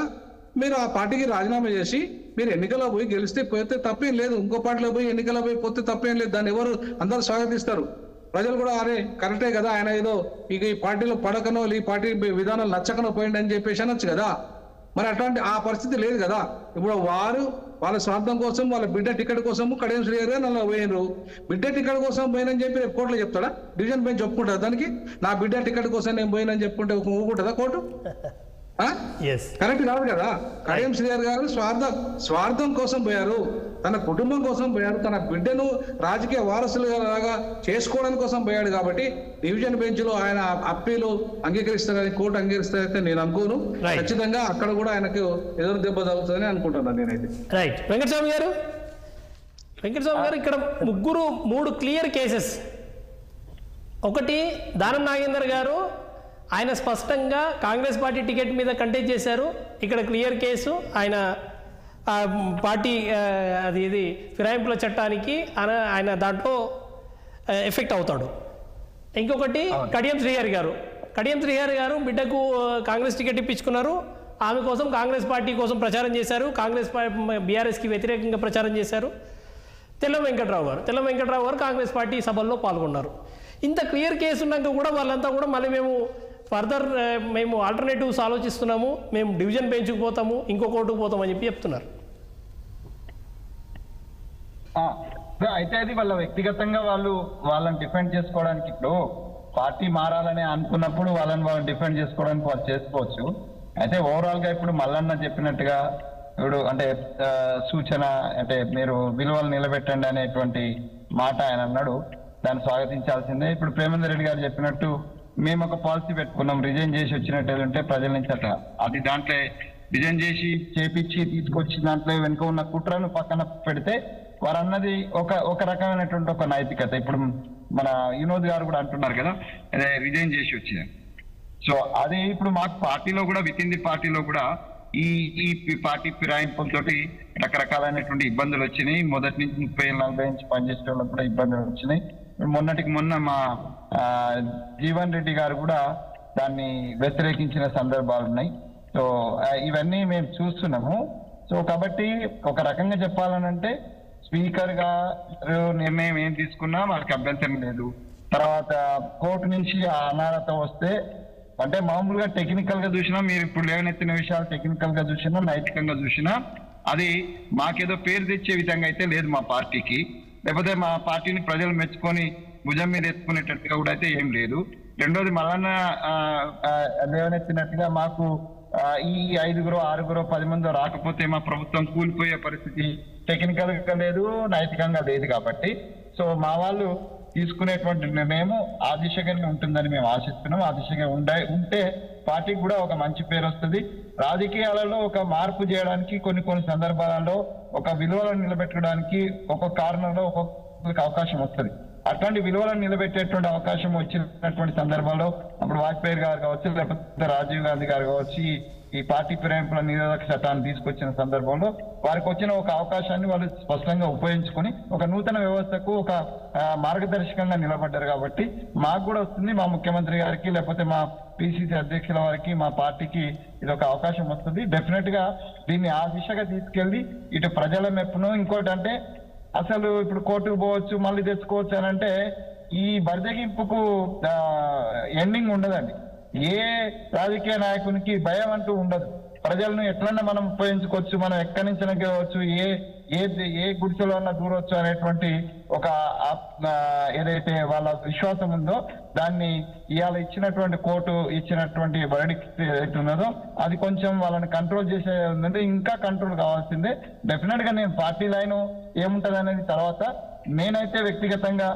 మీరు ఆ పార్టీకి రాజీనామా చేసి మీరు ఎన్నికల్లో పోయి గెలిస్తే పోతే తప్పేం లేదు. ఇంకో పార్టీలో పోయి ఎన్నికల్లో పోయి పోతే తప్పేం లేదు. దాన్ని ఎవరు అందరూ స్వాగతిస్తారు. ప్రజలు కూడా అరే కరెక్టే కదా, ఆయన ఏదో ఇక ఈ పార్టీలో పడకనో ఈ పార్టీ విధానాలు నచ్చకనో పోయింది అని చెప్పేసి అనొచ్చు కదా. మరి అట్లాంటి ఆ పరిస్థితి లేదు కదా. ఇప్పుడు వాళ్ళ స్వార్థం కోసం, వాళ్ళ బిడ్డ టికెట్ కోసము కడియం శ్రీహరి గారు నన్ను పోయినరు. బిడ్డ టికెట్ కోసం పోయినని చెప్పి రేపు కోర్టులో చెప్తాడా? డివిజన్ బెంచ్ ఒప్పుకుంటుందా దానికి? నా బిడ్డ టికెట్ కోసం నేను పోయినని చెప్పుకుంటే ఒప్పుకుంటుందా కోర్టు? కరెక్ట్ కాదు కదా. కడియం శ్రీహరి గారు స్వార్థం కోసం పోయారు, తన కుటుంబం కోసం పోయారు, తన బిడ్డను రాజకీయ వారసులుగా చేసుకోవడం కోసం పోయాడు. కాబట్టి డివిజన్ బెంచ్ లో ఆయన అప్పీలు అంగీకరిస్తారని కోర్టు అంగీకరిస్తారైతే నేను అనుకోను. ఖచ్చితంగా అక్కడ కూడా ఆయనకు ఎదురు దెబ్బ తగ్గుతుందని అనుకుంటున్నాను నేనైతే. రైట్. వెంకటస్వామి గారు ఇక్కడ 3 క్లియర్ కేసెస్. ఒకటి, దానం నాగేందర్ గారు ఆయన స్పష్టంగా కాంగ్రెస్ పార్టీ టికెట్ మీద కంటెస్ట్ చేశారు. ఇక్కడ క్లియర్ కేసు, ఆయన పార్టీ ఇది ఫిరాయింపుల చట్టానికి ఆయన దాంట్లో ఎఫెక్ట్ అవుతాడు. ఇంకొకటి కడియం శ్రీహరి గారు బిడ్డకు కాంగ్రెస్ టికెట్ ఇప్పించుకున్నారు. ఆమె కోసం కాంగ్రెస్ పార్టీ కోసం ప్రచారం చేశారు, బీఆర్ఎస్కి వ్యతిరేకంగా ప్రచారం చేశారు. తెల్లం వెంకట్రావు గారు కాంగ్రెస్ పార్టీ సభల్లో పాల్గొన్నారు. ఇంత క్లియర్ కేసు ఉన్నాక కూడా వాళ్ళంతా కూడా మళ్ళీ మేము ఆల్టర్నేటివ్స్ ఆలోచిస్తున్నాము, మేము డివిజన్ బెంచ్కి పోతాము, ఇంకో కోర్టుకు పోతాము అని చెప్తున్నారు. అయితే అది వాళ్ళ వ్యక్తిగతంగా వాళ్ళని డిఫెండ్ చేసుకోవడానికి, ఇప్పుడు పార్టీ మారాలని అనుకున్నప్పుడు వాళ్ళని డిఫెండ్ చేసుకోవడానికి వాళ్ళు చేసుకోవచ్చు. అయితే ఓవరాల్ గా ఇప్పుడు మల్లన్న చెప్పినట్టుగా ఇప్పుడు అంటే సూచన అంటే మీరు విలువలు నిలబెట్టండి అనేటువంటి మాట ఆయన అన్నాడు, దాన్ని స్వాగతించాల్సిందే. ఇప్పుడు ప్రేమేందర్ రెడ్డి గారు చెప్పినట్టు మేము ఒక పాలసీ పెట్టుకున్నాం, రిజైన్ చేసి వచ్చినట్టు ప్రజల నుంచి అట్లా అది దాంట్లో రిజైన్ చేసి చేపించి తీసుకొచ్చి దాంట్లో వెనుక ఉన్న కుట్రను పక్కన పెడితే వారు అన్నది ఒక రకమైనటువంటి ఒక నైతికత. ఇప్పుడు మన వినోద్ గారు కూడా అంటున్నారు కదా అదే రిజైన్ చేసి వచ్చిన. సో అదే ఇప్పుడు మాకు పార్టీలో కూడా విత్ ఇన్ ది పార్టీలో కూడా ఈ పార్టీ ఫిరాయింపులతోటి రకరకాలైనటువంటి ఇబ్బందులు వచ్చినాయి. మొదటి నుంచి 30-40 నుంచి పనిచేసే వాళ్ళకి కూడా ఇబ్బందులు వచ్చినాయి. మొన్నటికి మొన్న మా జీవన్ రెడ్డి గారు కూడా దాన్ని వ్యతిరేకించిన సందర్భాలు ఉన్నాయి. సో ఇవన్నీ మేము చూస్తున్నాము. సో కాబట్టి ఒక రకంగా చెప్పాలనంటే స్పీకర్ గా నిర్ణయం ఏం తీసుకున్నా మనకు అభ్యంతరం లేదు. తర్వాత కోర్టు నుంచి ఆ అనర్హత వస్తే అంటే మామూలుగా టెక్నికల్ గా చూసినా, మీరు ఇప్పుడు లేవనెత్తిన విషయాలు టెక్నికల్ గా చూసినా, నైతికంగా చూసినా అది మాకేదో పేరు తెచ్చే విధంగా అయితే లేదు మా పార్టీకి. లేకపోతే మా పార్టీని ప్రజలు మెచ్చుకొని భుజం మీద ఎత్తుకునేటట్టుగా కూడా అయితే ఏం లేదు. రెండోది మల్లన్న లేవనెత్తినట్టుగా మాకు ఈ 5, 6, 10 మంది రాకపోతే మా ప్రభుత్వం కూలిపోయే పరిస్థితి టెక్నికల్ గా లేదు, నైతికంగా లేదు. కాబట్టి సో మా వాళ్ళు తీసుకునేటువంటి నిర్ణయం ఆ దిశగానే ఉంటుందని మేము ఆశిస్తున్నాం. ఆ దిశగా ఉంటే పార్టీకి కూడా ఒక మంచి పేరు వస్తుంది. రాజకీయాలలో ఒక మార్పు చేయడానికి కొన్ని సందర్భాలలో ఒక విలువలను నిలబెట్టడానికి ఒక్కొక్క కారణంలో ఒక్కొక్క అవకాశం వస్తుంది. అట్లాంటి విలువలను నిలబెట్టేటువంటి అవకాశం వచ్చినటువంటి సందర్భంలో అప్పుడు వాజ్పేయి గారు కావచ్చు, లేకపోతే రాజీవ్ గాంధీ గారు కావచ్చు, ఈ పార్టీ ఫిరాయింపుల నిరోధక చట్టాన్ని తీసుకొచ్చిన సందర్భంలో వారికి వచ్చిన ఒక అవకాశాన్ని వాళ్ళు స్పష్టంగా ఉపయోగించుకొని ఒక నూతన వ్యవస్థకు ఒక మార్గదర్శకంగా నిలబడ్డారు. కాబట్టి మాకు కూడా వస్తుంది, మా ముఖ్యమంత్రి గారికి లేకపోతే మా పిసిసి అధ్యక్షుల వారికి, మా పార్టీకి ఇది ఒక అవకాశం వస్తుంది. డెఫినెట్ గా దీన్ని ఆ దిశగా తీసుకెళ్లి ఇటు ప్రజల మెప్పును, ఇంకోటి అంటే అసలు ఇప్పుడు కోర్టుకు పోవచ్చు మళ్ళీ తెచ్చుకోవచ్చు అని అంటే ఈ బరిదెగింపుకు ఎండింగ్ ఉండదండి. ఏ రాజకీయ నాయకునికి భయం అంటూ ఉండదు. ప్రజలను ఎట్లన్నా మనం ఉపయోగించుకోవచ్చు, మనం ఎక్కడి నుంచి గెలవచ్చు, ఏ గుడిసెలో అన్నా దూరవచ్చు అనేటువంటి ఒక ఏదైతే వాళ్ళ విశ్వాసం ఉందో దాన్ని ఇవాళ ఇచ్చినటువంటి కోర్టు ఇచ్చినటువంటి వర్డిక్ట్ ఏదైతే ఉన్నదో అది కొంచెం వాళ్ళని కంట్రోల్ చేసే ఉందంటే ఇంకా కంట్రోల్ కావాల్సిందే. డెఫినెట్ గా నేను పార్టీ లైన్ ఏముంటది అనేది తర్వాత నేనైతే వ్యక్తిగతంగా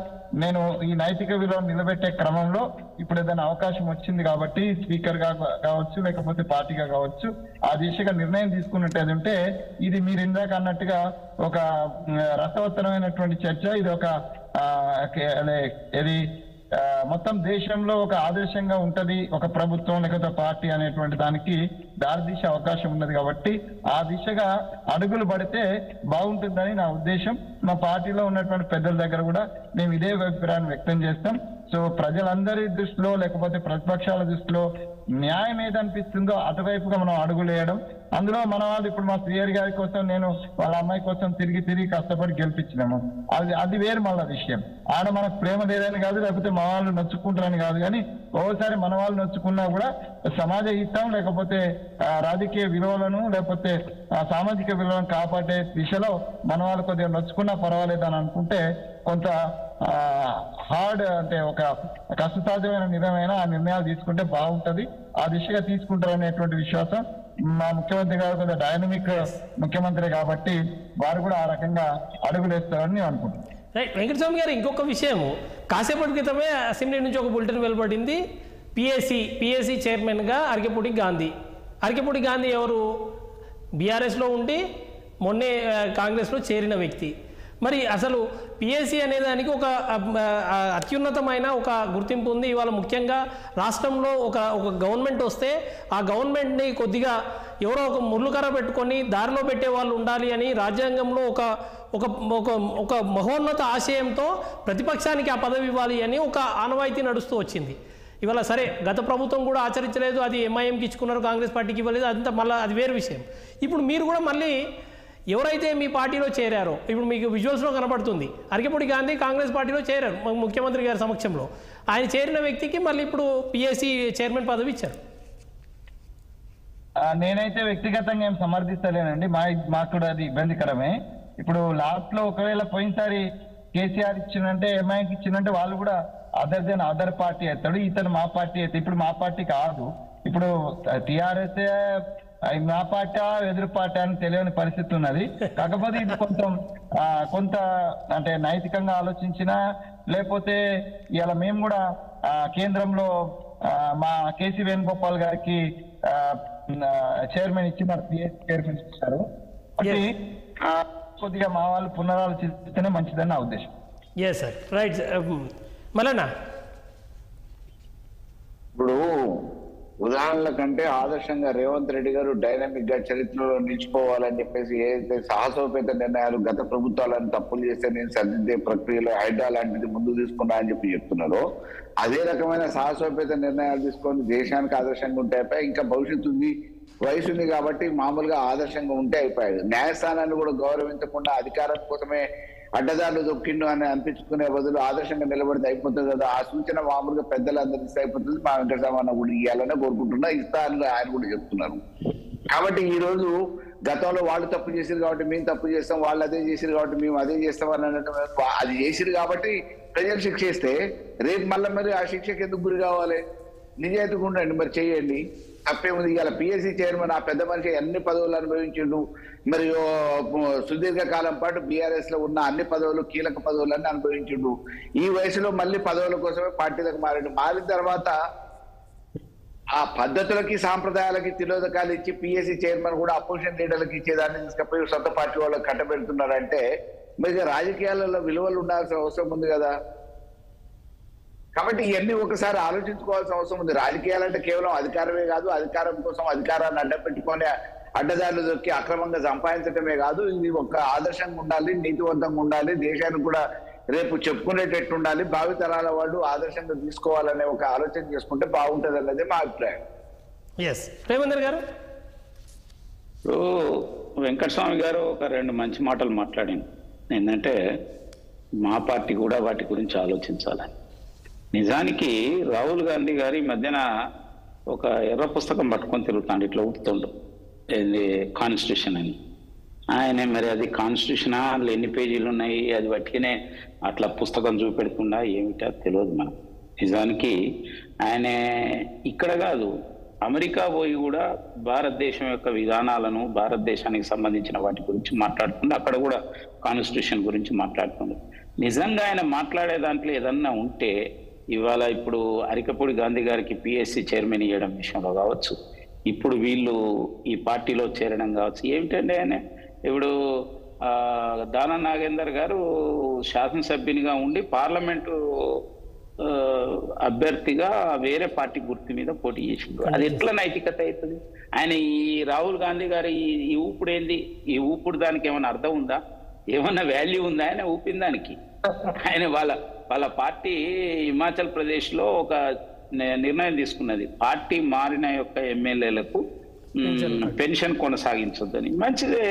నేను ఈ నైతిక విలువను నిలబెట్టే క్రమంలో ఇప్పుడు ఏదైనా అవకాశం వచ్చింది కాబట్టి స్పీకర్ గా కావచ్చు లేకపోతే పార్టీగా కావచ్చు ఆ దిశగా నిర్ణయం తీసుకున్నట్టు ఉంటే ఇది మీరు ఇందాక అన్నట్టుగా ఒక రసవత్తరమైనటువంటి చర్చ. ఇది ఒక ఇది మొత్తం దేశంలో ఒక ఆదర్శంగా ఉంటది ఒక ప్రభుత్వం లేకపోతే పార్టీ అనేటువంటి దానికి దారితీసే అవకాశం ఉన్నది. కాబట్టి ఆ దిశగా అడుగులు పడితే బాగుంటుందని నా ఉద్దేశం. మా పార్టీలో ఉన్నటువంటి పెద్దల దగ్గర కూడా మేము ఇదే అభిప్రాయాన్ని వ్యక్తం చేస్తాం. సో ప్రజలందరి దృష్టిలో లేకపోతే ప్రతిపక్షాల దృష్టిలో న్యాయం ఏదనిపిస్తుందో అటువైపుగా మనం అడుగులు వేయడం. అందులో మన వాళ్ళు ఇప్పుడు మా శ్రీహరి గారి కోసం నేను వాళ్ళ అమ్మాయి కోసం తిరిగి కష్టపడి గెలిపించినాము. అది వేరు మళ్ళా విషయం. ఆడ మనకు ప్రేమ లేదని కాదు, లేకపోతే మా వాళ్ళు నొచ్చుకుంటారని కాదు. కానీ ఓసారి మన వాళ్ళు నొచ్చుకున్నా కూడా సమాజ హితం లేకపోతే రాజకీయ విలువలను లేకపోతే సామాజిక విలువలను కాపాడే దిశలో మన వాళ్ళు కొద్దిగా నొచ్చుకున్నా పర్వాలేదు అని అనుకుంటే కొంత హార్డ్ అంటే ఒక కష్టసాధ్యమైన నిర్ణయమైన ఆ నిర్ణయాలు తీసుకుంటే బాగుంటది. ఆ దిశగా తీసుకుంటారనేటువంటి విశ్వాసం మా ముఖ్యమంత్రి గారు కొంత డైనమిక్ ముఖ్యమంత్రి కాబట్టి వారు కూడా ఆ రకంగా అడుగులు వేస్తారని నేను అనుకుంటున్నాను. రైట్ వెంకటస్వామి గారు, ఇంకొక విషయము కాసేపటి క్రితమే అసెంబ్లీ నుంచి ఒక బులెటిన్ వెలువడింది. పిఎస్సి చైర్మన్గా అరికెపూడి గాంధీ ఎవరు? బీఆర్ఎస్లో ఉండి మొన్నే కాంగ్రెస్లో చేరిన వ్యక్తి. మరి అసలు పిఎస్సి అనేదానికి ఒక అత్యున్నతమైన ఒక గుర్తింపు ఉంది. ఇవాళ ముఖ్యంగా రాష్ట్రంలో ఒక గవర్నమెంట్ వస్తే ఆ గవర్నమెంట్ని కొద్దిగా ఎవరో ఒక ముర్లుకర్ర పెట్టుకొని దారిలో పెట్టే వాళ్ళు ఉండాలి అని రాజ్యాంగంలో ఒక మహోన్నత ఆశయంతో ప్రతిపక్షానికి ఆ పదవి ఇవ్వాలి అని ఒక ఆనవాయితీ నడుస్తూ వచ్చింది. ఇవాళ సరే గత ప్రభుత్వం కూడా ఆచరించలేదు, అది ఎంఐఎంకి ఇచ్చుకున్నారు, కాంగ్రెస్ పార్టీకి ఇవ్వలేదు, అదంతా మళ్ళీ అది వేరు విషయం. ఇప్పుడు మీరు కూడా మళ్ళీ ఎవరైతే మీ పార్టీలో చేరారో ఇప్పుడు మీకు విజువల్స్లో కనబడుతుంది, అరికెపూడి గాంధీ కాంగ్రెస్ పార్టీలో చేరారు ముఖ్యమంత్రి గారి సమక్షంలో. ఆయన చేరిన వ్యక్తికి మళ్ళీ ఇప్పుడు పిఎస్సి చైర్మన్ పదవి ఇచ్చారు. నేనైతే వ్యక్తిగతంగా ఏం సమర్థిస్తలేనండి. మాకు కూడా అది ఇబ్బందికరమే. ఇప్పుడు లాస్ట్ లో ఒకవేళ పోయినసారి కేసీఆర్ ఇచ్చిందంటే ఎంఐకి ఇచ్చిందంటే వాళ్ళు కూడా అదర్ పార్టీ అవుతాడు, ఇతను మా పార్టీ అయితే ఇప్పుడు మా పార్టీ కాదు. ఇప్పుడు టిఆర్ఎస్ మా పార్టీ ఎదురు పార్టీ అని తెలియని పరిస్థితి ఉన్నది. కాకపోతే ఇది కొంత అంటే నైతికంగా ఆలోచించినా లేకపోతే ఇలా మేము కూడా కేంద్రంలో మా కేసీ వేణుగోపాల్ గారికి చైర్మన్ ఇచ్చినారు, పిఎస్సి చైర్మన్ ఇచ్చారు. కాబట్టి కొద్దిగా మా వాళ్ళు పునరాలోచిస్తేనే మంచిదని నా ఉద్దేశం. Yes sir, right. మళ్ళా ఇప్పుడు ఉదాహరణల కంటే ఆదర్శంగా రేవంత్ రెడ్డి గారు డైనామిక్ గా చరిత్రలో నిలిచిపోవాలని చెప్పేసి ఏదైతే సాహసోపేత నిర్ణయాలు గత ప్రభుత్వాలను తప్పులు చేస్తే నేను సరిదిద్దే ప్రక్రియలో హైడ్రా లాంటిది ముందు తీసుకున్నా అని చెప్పి చెప్తున్నారో అదే రకమైన సాహసోపేత నిర్ణయాలు తీసుకొని దేశానికి ఆదర్శంగా ఉంటే అయిపోయి. ఇంకా భవిష్యత్తు ఉంది, వయసు ఉంది కాబట్టి మామూలుగా ఆదర్శంగా ఉంటే అయిపోయాడు. న్యాయస్థానాన్ని కూడా గౌరవించకుండా అధికారం కోసమే అడ్డదారులు దొక్కిండు అని అనిపించుకునే బదులు ఆదర్శంగా నిలబడితే అయిపోతుంది కదా. ఆ సూచన మామూలుగా పెద్దలందరూ ఇస్తే అయిపోతుంది. మా వెంకటరామన్న కూడా ఇవ్వాలనే కోరుకుంటున్నా, ఇస్తారని ఆయన కూడా చెప్తున్నారు. కాబట్టి ఈ రోజు గతంలో వాళ్ళు తప్పు చేశారు కాబట్టి మేము తప్పు చేస్తాం, వాళ్ళు అదే చేశారు కాబట్టి మేము అదే చేస్తాం అని అన్నట్టు అది చేసిరు కాబట్టి ప్రజలు శిక్ష ఇస్తే రేపు మళ్ళీ మరి ఆ శిక్షకి ఎందుకు గురి కావాలి? నిజాయితీగా ఉండండి, మరి చేయండి. తప్పేముంది? ఇవాళ పిఎస్సి చైర్మన్ ఆ పెద్ద మనిషి అన్ని పదవులు అనుభవించిండు. మరి సుదీర్ఘకాలం పాటు బీఆర్ఎస్ లో ఉన్న అన్ని పదవులు, కీలక పదవులన్నీ అనుభవించిండు. ఈ వయసులో మళ్ళీ పదవుల కోసమే పార్టీలకు మారిన తర్వాత ఆ పద్ధతులకి సాంప్రదాయాలకి తిలోదకాలు ఇచ్చి పిఎస్సి చైర్మన్ కూడా అపోజిషన్ లీడర్లకు ఇచ్చేదాన్ని తీసుకపోయి సొంత పార్టీ వాళ్ళకి కట్టబెడుతున్నారంటే మరి రాజకీయాలలో విలువలు ఉండాల్సిన అవసరం ఉంది కదా. కాబట్టి ఇవన్నీ ఒకసారి ఆలోచించుకోవాల్సిన అవసరం ఉంది. రాజకీయాలంటే కేవలం అధికారమే కాదు, అధికారం కోసం అధికారాన్ని అడ్డపెట్టుకొని అడ్డదారులు దొక్కి అక్రమంగా సంపాదించడమే కాదు. ఇది ఒక ఆదర్శంగా ఉండాలి, నీతివంతంగా ఉండాలి, దేశానికి కూడా రేపు చెప్పుకునేటట్టు ఉండాలి, భావితరాల వాళ్ళు ఆదర్శంగా తీసుకోవాలనే ఒక ఆలోచన చేసుకుంటే బాగుంటుంది అన్నది మా అభిప్రాయం. ఎస్ రేవందర్ గారు. ఇప్పుడు వెంకటస్వామి గారు ఒక 2 మంచి మాటలు మాట్లాడింది. ఏంటంటే మా పార్టీ కూడా వాటి గురించి ఆలోచించాలని. నిజానికి రాహుల్ గాంధీ గారి మధ్యన ఒక ఎర్ర పుస్తకం పట్టుకొని తిరుగుతాడు, ఇట్లా ఊపుతుండు, ఏంది కాన్స్టిట్యూషన్ అని. ఆయన మరి అది కాన్స్టిట్యూషనా, అందులో ఎన్ని పేజీలు ఉన్నాయి, అది బట్టినే అట్లా పుస్తకం చూపెడుతుండా ఏమిటో తెలియదు మనకు. నిజానికి ఆయన ఇక్కడ కాదు, అమెరికా పోయి కూడా భారతదేశం యొక్క విధానాలను, భారతదేశానికి సంబంధించిన వాటి గురించి మాట్లాడుతుండే, అక్కడ కూడా కాన్స్టిట్యూషన్ గురించి మాట్లాడుతుండే. నిజంగా ఆయన మాట్లాడే దాంట్లో ఏదన్నా ఉంటే ఇవాళ ఇప్పుడు అరికపూడి గాంధీ గారికి పిఎస్సి చైర్మన్ ఇవ్వడం విషయంలో కావచ్చు, ఇప్పుడు వీళ్ళు ఈ పార్టీలో చేరడం కావచ్చు, ఏమిటండి ఆయన ఇప్పుడు దానం నాగేందర్ గారు శాసనసభ్యునిగా ఉండి పార్లమెంటు అభ్యర్థిగా వేరే పార్టీ గుర్తు మీద పోటీ చేసిండు. అది ఎట్లా నైతికత అవుతుంది? ఆయన ఈ రాహుల్ గాంధీ గారు ఈ ఊపుడు ఏంది? ఈ ఊపుడు దానికి ఏమైనా అర్థం ఉందా? ఏమన్నా వాల్యూ ఉందా ఆయన ఊపిన దానికి? ఆయన వాళ్ళ పార్టీ హిమాచల్ ప్రదేశ్ లో ఒక నిర్ణయం తీసుకున్నది, పార్టీ మారిన యొక్క ఎమ్మెల్యేలకు పెన్షన్ కొనసాగించొద్దని. మంచిదే,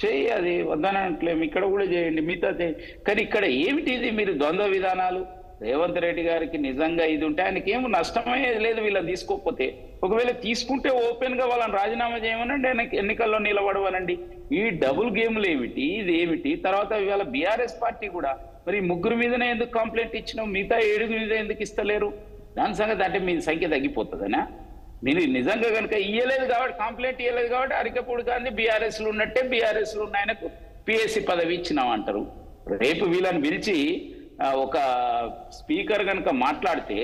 చేయి, అది వద్దనట్లేము, ఇక్కడ కూడా చేయండి, మిగతా కానీ ఇక్కడ ఏమిటిది? మీరు ద్వంద్వ విధానాలు. రేవంత్ రెడ్డి గారికి నిజంగా ఇది ఉంటే ఆయనకి ఏమో నష్టమయ్యేది లేదు వీళ్ళని తీసుకోకపోతే. ఒకవేళ తీసుకుంటే ఓపెన్ గా వాళ్ళని రాజీనామా చేయమనండి, ఆయనకి ఎన్నికల్లో నిలబడవనండి. ఈ డబుల్ గేమ్లు ఏమిటి, ఇది ఏమిటి? తర్వాత ఇవాళ బీఆర్ఎస్ పార్టీ కూడా మరి 3 మీదనే ఎందుకు కంప్లైంట్ ఇచ్చినాం, మిగతా 7 మీద ఎందుకు ఇస్తలేరు? దాని సంగతి అంటే మీ సంఖ్య తగ్గిపోతుందనా? మీరు నిజంగా కనుక ఇయ్యలేదు కాబట్టి, కంప్లైంట్ ఇయ్యలేదు కాబట్టి అరికపూడి గాంధీ బీఆర్ఎస్ లో ఉన్నట్టే బీఆర్ఎస్ లో ఉన్న ఆయనకు పిఎస్సి పదవి ఇచ్చినాం అంటారు. రేపు వీళ్ళని పిలిచి ఒక స్పీకర్ కనుక మాట్లాడితే,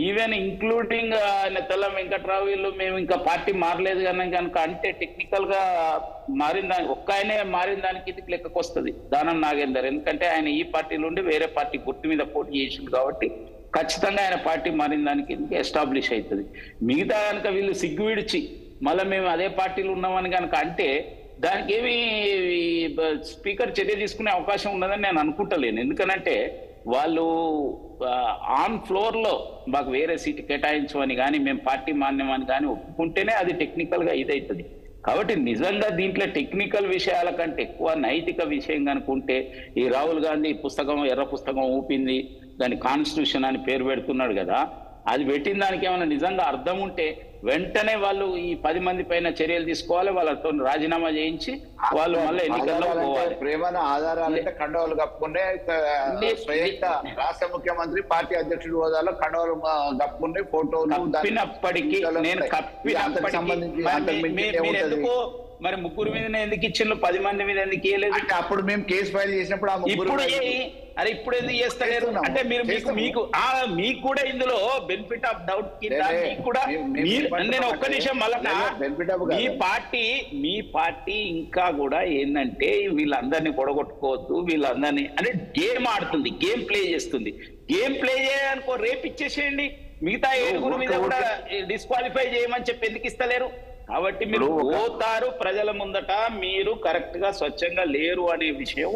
ఈవెన్ ఇంక్లూడింగ్ ఆయన తెల్ల వెంకట్రావు వీళ్ళు మేము ఇంకా పార్టీ మారలేదు కనుక అంటే టెక్నికల్ గా మారిన దానికి ఒక్క ఆయనే మారిన దానికి ఇది లెక్కకు వస్తుంది దానం నాగేందర్. ఎందుకంటే ఆయన ఈ పార్టీలో ఉండి వేరే పార్టీ గుర్తు మీద పోటీ చేసిండు కాబట్టి ఖచ్చితంగా ఆయన పార్టీ మారిన దానికి ఎస్టాబ్లిష్ అవుతుంది. మిగతా కనుక వీళ్ళు సిగ్గు విడిచి మళ్ళీ మేము అదే పార్టీలో ఉన్నామని కనుక అంటే దానికి ఏమి స్పీకర్ చర్య తీసుకునే అవకాశం ఉన్నదని నేను అనుకుంటలేను. ఎందుకనంటే వాళ్ళు ఆన్ ఫ్లోర్ లో మాకు వేరే సీటు కేటాయించమని కానీ మేము పార్టీ మాన్యమని కానీ ఒప్పుకుంటేనే అది టెక్నికల్ గా ఇదవుతుంది. కాబట్టి నిజంగా దీంట్లో టెక్నికల్ విషయాల కంటే ఎక్కువ నైతిక విషయం కనుకుంటే ఈ రాహుల్ గాంధీ పుస్తకం ఎర్ర పుస్తకం ఊపింది, దాని కాన్స్టిట్యూషన్ అని పేరు పెడుతున్నాడు కదా, అది పెట్టిన దానికి ఏమైనా నిజంగా అర్థం ఉంటే వెంటనే వాళ్ళు ఈ 10 మంది పైన చర్యలు తీసుకోవాలి, వాళ్ళతో రాజీనామా చేయించి వాళ్ళు మళ్ళీ ఎన్నికల్లో పోవాలి. ప్రేమన ఆధారాలంటే కండవాలు కప్పుకునే స్వయంగా రాష్ట్ర ముఖ్యమంత్రి పార్టీ అధ్యక్షుడు హోదాలో కండవాలు కప్పుకునే ఫోటోలు కప్పినప్పటికీ నేను కప్పినప్పటికీ ఎందుకో మరి 3 మీద ఎందుకు ఇచ్చిండ్రు, 10 మంది మీద ఎందుకు ఇవ్వలేదు? అంటే అప్పుడు మేము కేసు ఫైల్ చేసినప్పుడు ఇప్పుడు ఇప్పుడు ఎందుకు చేస్తలేరు అంటే మీరు మీకు కూడా ఇందులో బెనిఫిట్ ఆఫ్ డౌట్ కింద మీకు కూడా నేను ఒక్క నిమిషం మళ్ళీ మీ పార్టీ ఇంకా కూడా ఏంటంటే వీళ్ళందరినీ పొడగొట్టుకోవద్దు, వీళ్ళందరినీ అంటే గేమ్ ఆడుతుంది, గేమ్ ప్లే చేస్తుంది. గేమ్ ప్లే చేయనుకో రేపు ఇచ్చేసేయండి, మిగతా 7 మీద కూడా డిస్క్వాలిఫై చేయమని చెప్పి ఎందుకు ఇస్తలేరు? కాబట్టి మీరు పోతారు ప్రజల ముందట, మీరు కరెక్ట్ గా స్వచ్ఛంగా లేరు అనే విషయం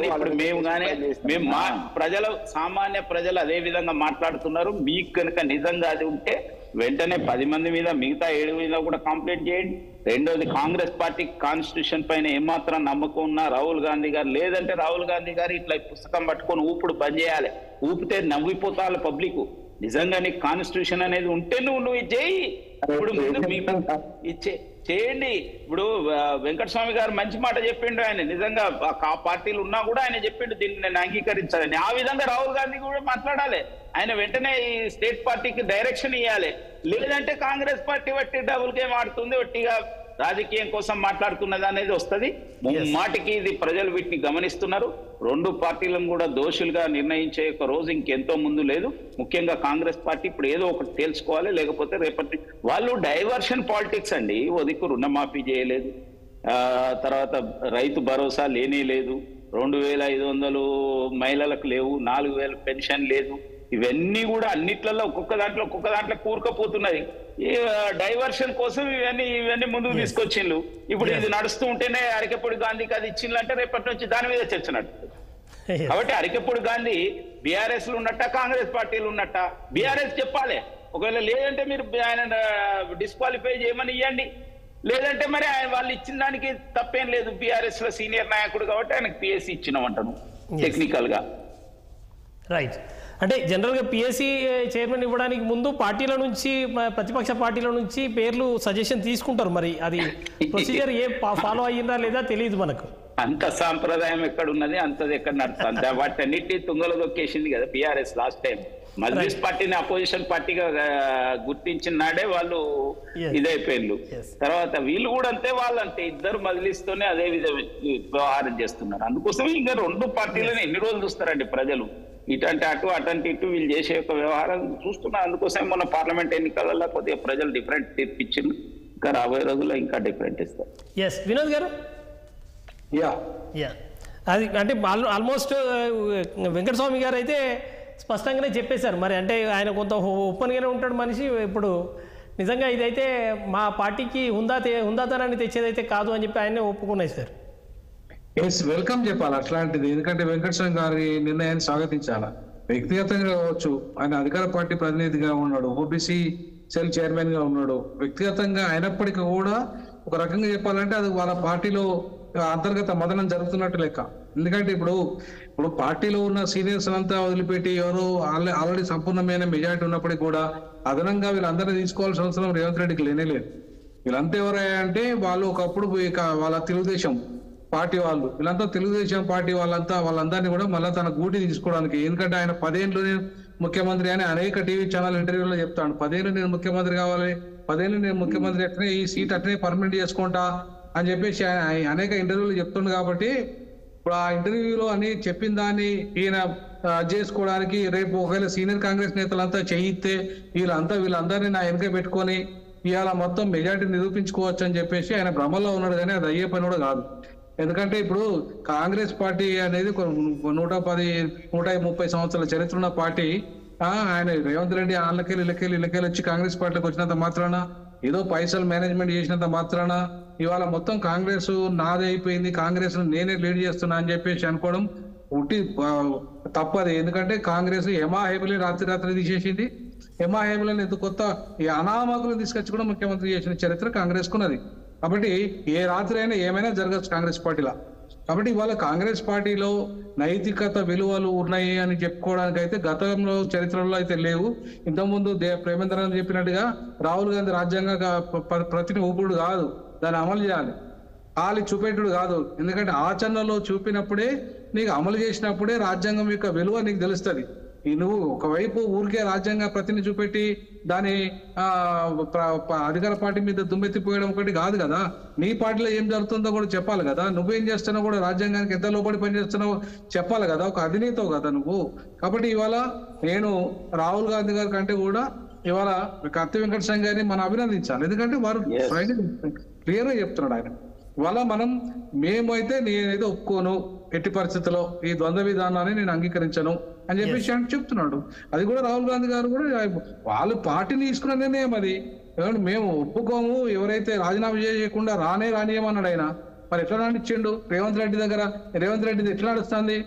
ఇప్పుడు మేము కానీ మేము ప్రజలు సామాన్య ప్రజలు అదే విధంగా మాట్లాడుతున్నారు. మీకు కనుక నిజంగా అది ఉంటే వెంటనే 10 మంది మీద మిగతా 7 మీద కూడా కంప్లైంట్ చేయండి. రెండోది కాంగ్రెస్ పార్టీ కాన్స్టిట్యూషన్ పైన ఏమాత్రం నమ్మకం ఉన్నా రాహుల్ గాంధీ గారు, లేదంటే రాహుల్ గాంధీ గారు ఇట్లా పుస్తకం పట్టుకొని ఊపుడు బంద్ చేయాలి. ఊపితే నవ్విపోతారు పబ్లిక్. నిజంగా నీకు కాన్స్టిట్యూషన్ అనేది ఉంటే నువ్వు ఇది చేయి, ఇప్పుడు చేయండి. ఇప్పుడు వెంకటస్వామి గారు మంచి మాట చెప్పిండు. ఆయన నిజంగా ఆ పార్టీలు ఉన్నా కూడా ఆయన చెప్పిండు దీన్ని నేను అంగీకరించాలని. ఆ విధంగా రాహుల్ గాంధీ కూడా మాట్లాడాలి. ఆయన వెంటనే ఈ స్టేట్ పార్టీకి డైరెక్షన్ ఇవ్వాలి. లేదంటే కాంగ్రెస్ పార్టీ వట్టి డబుల్ గేమ్ ఆడుతుంది, వట్టిగా రాజకీయం కోసం మాట్లాడుతున్నది అనేది వస్తుంది. మాటికి ఇది ప్రజలు వీటిని గమనిస్తున్నారు. రెండు పార్టీలను కూడా దోషులుగా నిర్ణయించే ఒక రోజు ఇంకెంతో ముందు లేదు. ముఖ్యంగా కాంగ్రెస్ పార్టీ ఇప్పుడు ఏదో ఒకటి తేల్చుకోవాలి, లేకపోతే రేపటి వాళ్ళు డైవర్షన్ పాలిటిక్స్ అండి. ఒదికు రుణమాఫీ చేయలేదు, తర్వాత రైతు భరోసా లేనే లేదు, 2500 మహిళలకు లేవు, 4000 పెన్షన్ లేదు. ఇవన్నీ కూడా అన్నిట్లలో ఒక్కొక్క దాంట్లో కూరుకపోతున్నది. ఈ డైవర్షన్ కోసం ఇవన్నీ ముందుకు తీసుకొచ్చిండ్రు. ఇప్పుడు ఇది నడుస్తూ ఉంటేనే అరికెప్పుడు గాంధీకి అది ఇచ్చిండ్లంటే రేపటి నుంచి దాని మీద చర్చ నడుస్తుంది. కాబట్టి అరికెప్పుడు గాంధీ బీఆర్ఎస్ లో ఉన్నట్ట, కాంగ్రెస్ పార్టీలు ఉన్నట్ట బీఆర్ఎస్ చెప్పాలి. ఒకవేళ లేదంటే మీరు ఆయన డిస్క్వాలిఫై చేయమని ఇవ్వండి, లేదంటే మరి ఆయన వాళ్ళు ఇచ్చిన దానికి తప్పేం లేదు. బీఆర్ఎస్ లో సీనియర్ నాయకుడు కాబట్టి ఆయనకు పిఎస్సి ఇచ్చినామంటాను టెక్నికల్ గా. రైట్. అంటే జనరల్గా పిఎస్సి చైర్మన్ ఇవ్వడానికి ముందు పార్టీల నుంచి, ప్రతిపక్ష పార్టీల నుంచి పేర్లు సజెషన్ తీసుకుంటారు. మరి అది ప్రొసీజర్ ఫాలో అయ్యిందా లేదా తెలియదు మనకు. అంత సాంప్రదాయం ఎక్కడ ఉన్నది, అంతది ఎక్కడ నడుస్తుంది. వాటన్నిటి తుంగలో దొక్కేసింది కదా బీఆర్ఎస్ లాస్ట్ టైం. మజ్లిస్ పార్టీని అపోజిషన్ పార్టీగా గుర్తించిన నాడే వాళ్ళు ఇదైపోయిండ్రు. తర్వాత వీళ్ళు కూడా అంతే, వాళ్ళంతే. ఇద్దరు మజ్లిస్ తోనే అదే విధంగా వ్యవహారం చేస్తున్నారు. అందుకోసం ఇంకా రెండు పార్టీలను ఎన్ని రోజులు చూస్తారండి ప్రజలు? ఇటంటే అటు, అటంటే ఇటు వీళ్ళు చేసే ఒక వ్యవహారం చూస్తున్నారు. అందుకోసం మొన్న పార్లమెంట్ ఎన్నికలలో కొద్దిగా ప్రజలు డిఫరెంట్ తీర్పు ఇచ్చింది. ఇంకా రాబోయే రోజుల్లో ఇంకా డిఫరెంట్ ఇస్తారు. ఎస్ వినోద్ గారు. అది అంటే ఆల్మోస్ట్ వెంకటస్వామి గారు అయితే స్పష్టంగానే చెప్పేశారు. మరి అంటే ఆయన కొంత ఓపెన్గానే ఉంటాడు మనిషి. ఇప్పుడు నిజంగా ఇదైతే మా పార్టీకి హుందాతనాన్ని తెచ్చేదైతే కాదు అని చెప్పి ఆయనే ఒప్పుకున్నాయి సార్. వెల్కమ్ చెప్పాలి అట్లాంటిది. ఎందుకంటే వెంకటస్వామి గారి నిర్ణయాన్ని స్వాగతించాలా. వ్యక్తిగతంగా కావచ్చు, ఆయన అధికార పార్టీ ప్రతినిధిగా ఉన్నాడు, ఓబీసీ సెల్ చైర్మన్ గా ఉన్నాడు. వ్యక్తిగతంగా అయినప్పటికీ కూడా ఒక రకంగా చెప్పాలంటే అది వాళ్ళ పార్టీలో అంతర్గత మదనం జరుగుతున్నట్టు లెక్క. ఎందుకంటే ఇప్పుడు పార్టీలో ఉన్న సీనియర్స్ అంతా వదిలిపెట్టి ఎవరో ఆల్రెడీ సంపూర్ణమైన మెజారిటీ ఉన్నప్పటికీ కూడా అదనంగా వీళ్ళందరినీ తీసుకోవాల్సిన అవసరం రేవంత్ రెడ్డికి లేనేలేదు. వీళ్ళంతా ఎవరంటే వాళ్ళు ఒకప్పుడు వాళ్ళ తెలుగుదేశం పార్టీ వాళ్ళు, వీళ్ళంతా తెలుగుదేశం పార్టీ వాళ్ళందరినీ కూడా మళ్ళీ తన గూటి తీసుకోవడానికి. ఎందుకంటే ఆయన 10 ఏళ్ళు ముఖ్యమంత్రి అని అనేక టీవీ ఛానల్ ఇంటర్వ్యూలో చెప్తాను. 10 ఏళ్ళు నేను ముఖ్యమంత్రి కావాలి, 10 ఏళ్ళు నేను ముఖ్యమంత్రి అట్లనే ఈ సీట్ అట్లనే పర్మనెంట్ చేసుకుంటా అని చెప్పేసి అనేక ఇంటర్వ్యూలు చెప్తుండు. కాబట్టి ఇప్పుడు ఆ ఇంటర్వ్యూలో అని చెప్పిన దాన్ని ఈయన చేసుకోవడానికి రేపు ఒకవేళ సీనియర్ కాంగ్రెస్ నేతలంతా చేయిస్తే వీళ్ళందరినీ నా వెనక పెట్టుకొని ఇవాళ మొత్తం మెజార్టీ నిరూపించుకోవచ్చు అని చెప్పేసి ఆయన భ్రమలో ఉన్నాడు. కానీ అది అయ్యే పని కూడా కాదు. ఎందుకంటే ఇప్పుడు కాంగ్రెస్ పార్టీ అనేది 130 సంవత్సరాల చరిత్ర ఉన్న పార్టీ. ఆయన రేవంత్ రెడ్డి ఇళ్ళకెళ్ళి వచ్చి కాంగ్రెస్ పార్టీకి వచ్చినంత మాత్రాన, ఏదో పైసలు మేనేజ్మెంట్ చేసినంత మాత్రాన ఇవాళ మొత్తం కాంగ్రెస్ నాదే అయిపోయింది, కాంగ్రెస్ నేనే లీడ్ చేస్తున్నా అని చెప్పేసి అనుకోవడం ఉట్టి తప్పది. ఎందుకంటే కాంగ్రెస్ హేబుల్ని రాత్రి తీసేసింది. హేబుల్ని ఎంత కొత్త అనామకులను తీసుకొచ్చి కూడా ముఖ్యమంత్రి చేసిన చరిత్ర కాంగ్రెస్ కున్నది. కాబట్టి ఏ రాత్రి అయినా ఏమైనా జరగచ్చు కాంగ్రెస్ పార్టీలో. కాబట్టి ఇవాళ కాంగ్రెస్ పార్టీలో నైతికత విలువలు ఉన్నాయి అని చెప్పుకోవడానికి అయితే గతంలో చరిత్రలో అయితే లేవు. ఇంతకుముందు ప్రేమేంద్రనాథ్ చెప్పినట్టుగా రాహుల్ గాంధీ రాజ్యాంగ ప్రతిని ఊపుడు కాదు, దాన్ని అమలు చేయాలి. ఖాళీ చూపెట్టుడు కాదు. ఎందుకంటే ఆచరణలో చూపినప్పుడే, నీకు అమలు చేసినప్పుడే రాజ్యాంగం యొక్క విలువ నీకు తెలుస్తుంది. నువ్వు ఒకవైపు ఊరికే రాజ్యాంగ ప్రతిని చూపెట్టి దాని అధికార పార్టీ మీద దుమ్మెత్తిపోయడం ఒకటి కాదు కదా. నీ పార్టీలో ఏం జరుగుతుందో కూడా చెప్పాలి కదా. నువ్వేం చేస్తున్నావు కూడా రాజ్యాంగానికి ఎంత లోబడి పనిచేస్తున్నావు చెప్పాలి కదా. ఒక అధినేతవు కదా నువ్వు. కాబట్టి ఇవాళ నేను రాహుల్ గాంధీ గారి కంటే కూడా ఇవాళ కత్తి వెంకటస్వామి గారిని మనం అభినందించాలి. ఎందుకంటే వారు క్లియర్ గా చెప్తున్నాడు ఆయన. ఇవాళ మేమైతే నేనైతే ఒప్పుకోను, ఎట్టి పరిస్థితుల్లో ఈ ద్వంద్వ విధానాన్ని నేను అంగీకరించను అని చెప్పేసి చెప్తున్నాడు. అది కూడా రాహుల్ గాంధీ గారు కూడా వాళ్ళు పార్టీని తీసుకున్న నిర్ణయం అది. మేము ఒప్పుకోము, ఎవరైతే రాజీనామా చేయకుండా రానియమన్నాడు ఆయన. మరి ఎట్లా రానిచ్చిండు రేవంత్ రెడ్డి దగ్గర? రేవంత్ రెడ్డి ఎట్లా నడుస్తుంది?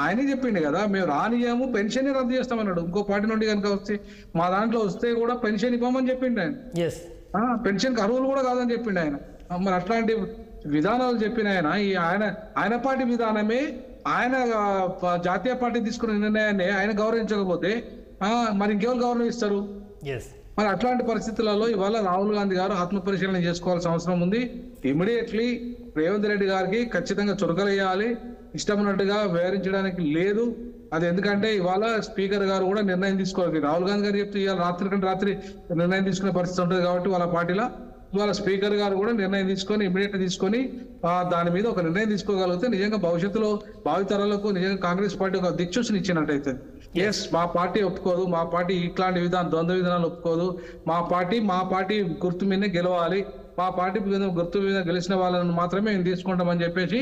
ఆయనే చెప్పిండు కదా, మేము రానియము, పెన్షన్ రద్దు చేస్తామన్నాడు. ఇంకో పార్టీ నుండి కనుక వస్తే, మా దాంట్లో వస్తే కూడా పెన్షన్ ఇవ్వమని చెప్పిండు ఆయన. పెన్షన్ అర్హులు కూడా కాదని చెప్పిండు ఆయన. మరి అట్లాంటి విధానాలు చెప్పిన ఆయన పార్టీ విధానమే, ఆయన జాతీయ పార్టీ తీసుకున్న నిర్ణయాన్ని ఆయన గౌరవించకపోతే మరి ఇంకెవరు గౌరవిస్తారు? మరి అట్లాంటి పరిస్థితులలో ఇవాళ రాహుల్ గాంధీ గారు ఆత్మపరిశీలన చేసుకోవాల్సిన అవసరం ఉంది. ఇమీడియట్లీ రేవంత్ రెడ్డి గారికి ఖచ్చితంగా చురకలేయాలి. ఇష్టమైనట్టుగా వ్యవహరించడానికి లేదు. అది ఎందుకంటే ఇవాళ స్పీకర్ గారు కూడా నిర్ణయం తీసుకోవాలి. రాహుల్ గాంధీ గారు చెప్తే ఇవాళ రాత్రి కంటే రాత్రి నిర్ణయం తీసుకునే పరిస్థితి ఉంటుంది కాబట్టి వాళ్ళ పార్టీలో ఇవాళ స్పీకర్ గారు కూడా నిర్ణయం తీసుకొని ఇమీడియట్ తీసుకొని దాని మీద ఒక నిర్ణయం తీసుకోగలిగితే నిజంగా భవిష్యత్తులో భావితరాలకు నిజంగా కాంగ్రెస్ పార్టీ ఒక దిక్సూచన ఇచ్చినట్టయితే. ఎస్, మా పార్టీ ఒప్పుకోదు, మా పార్టీ ఇట్లాంటి ద్వంద్వ విధానాలు ఒప్పుకోదు, మా పార్టీ గుర్తు మీదనే గెలవాలి, మా పార్టీ గుర్తు మీద గెలిచిన వాళ్ళని మాత్రమే మేము తీసుకుంటామని చెప్పేసి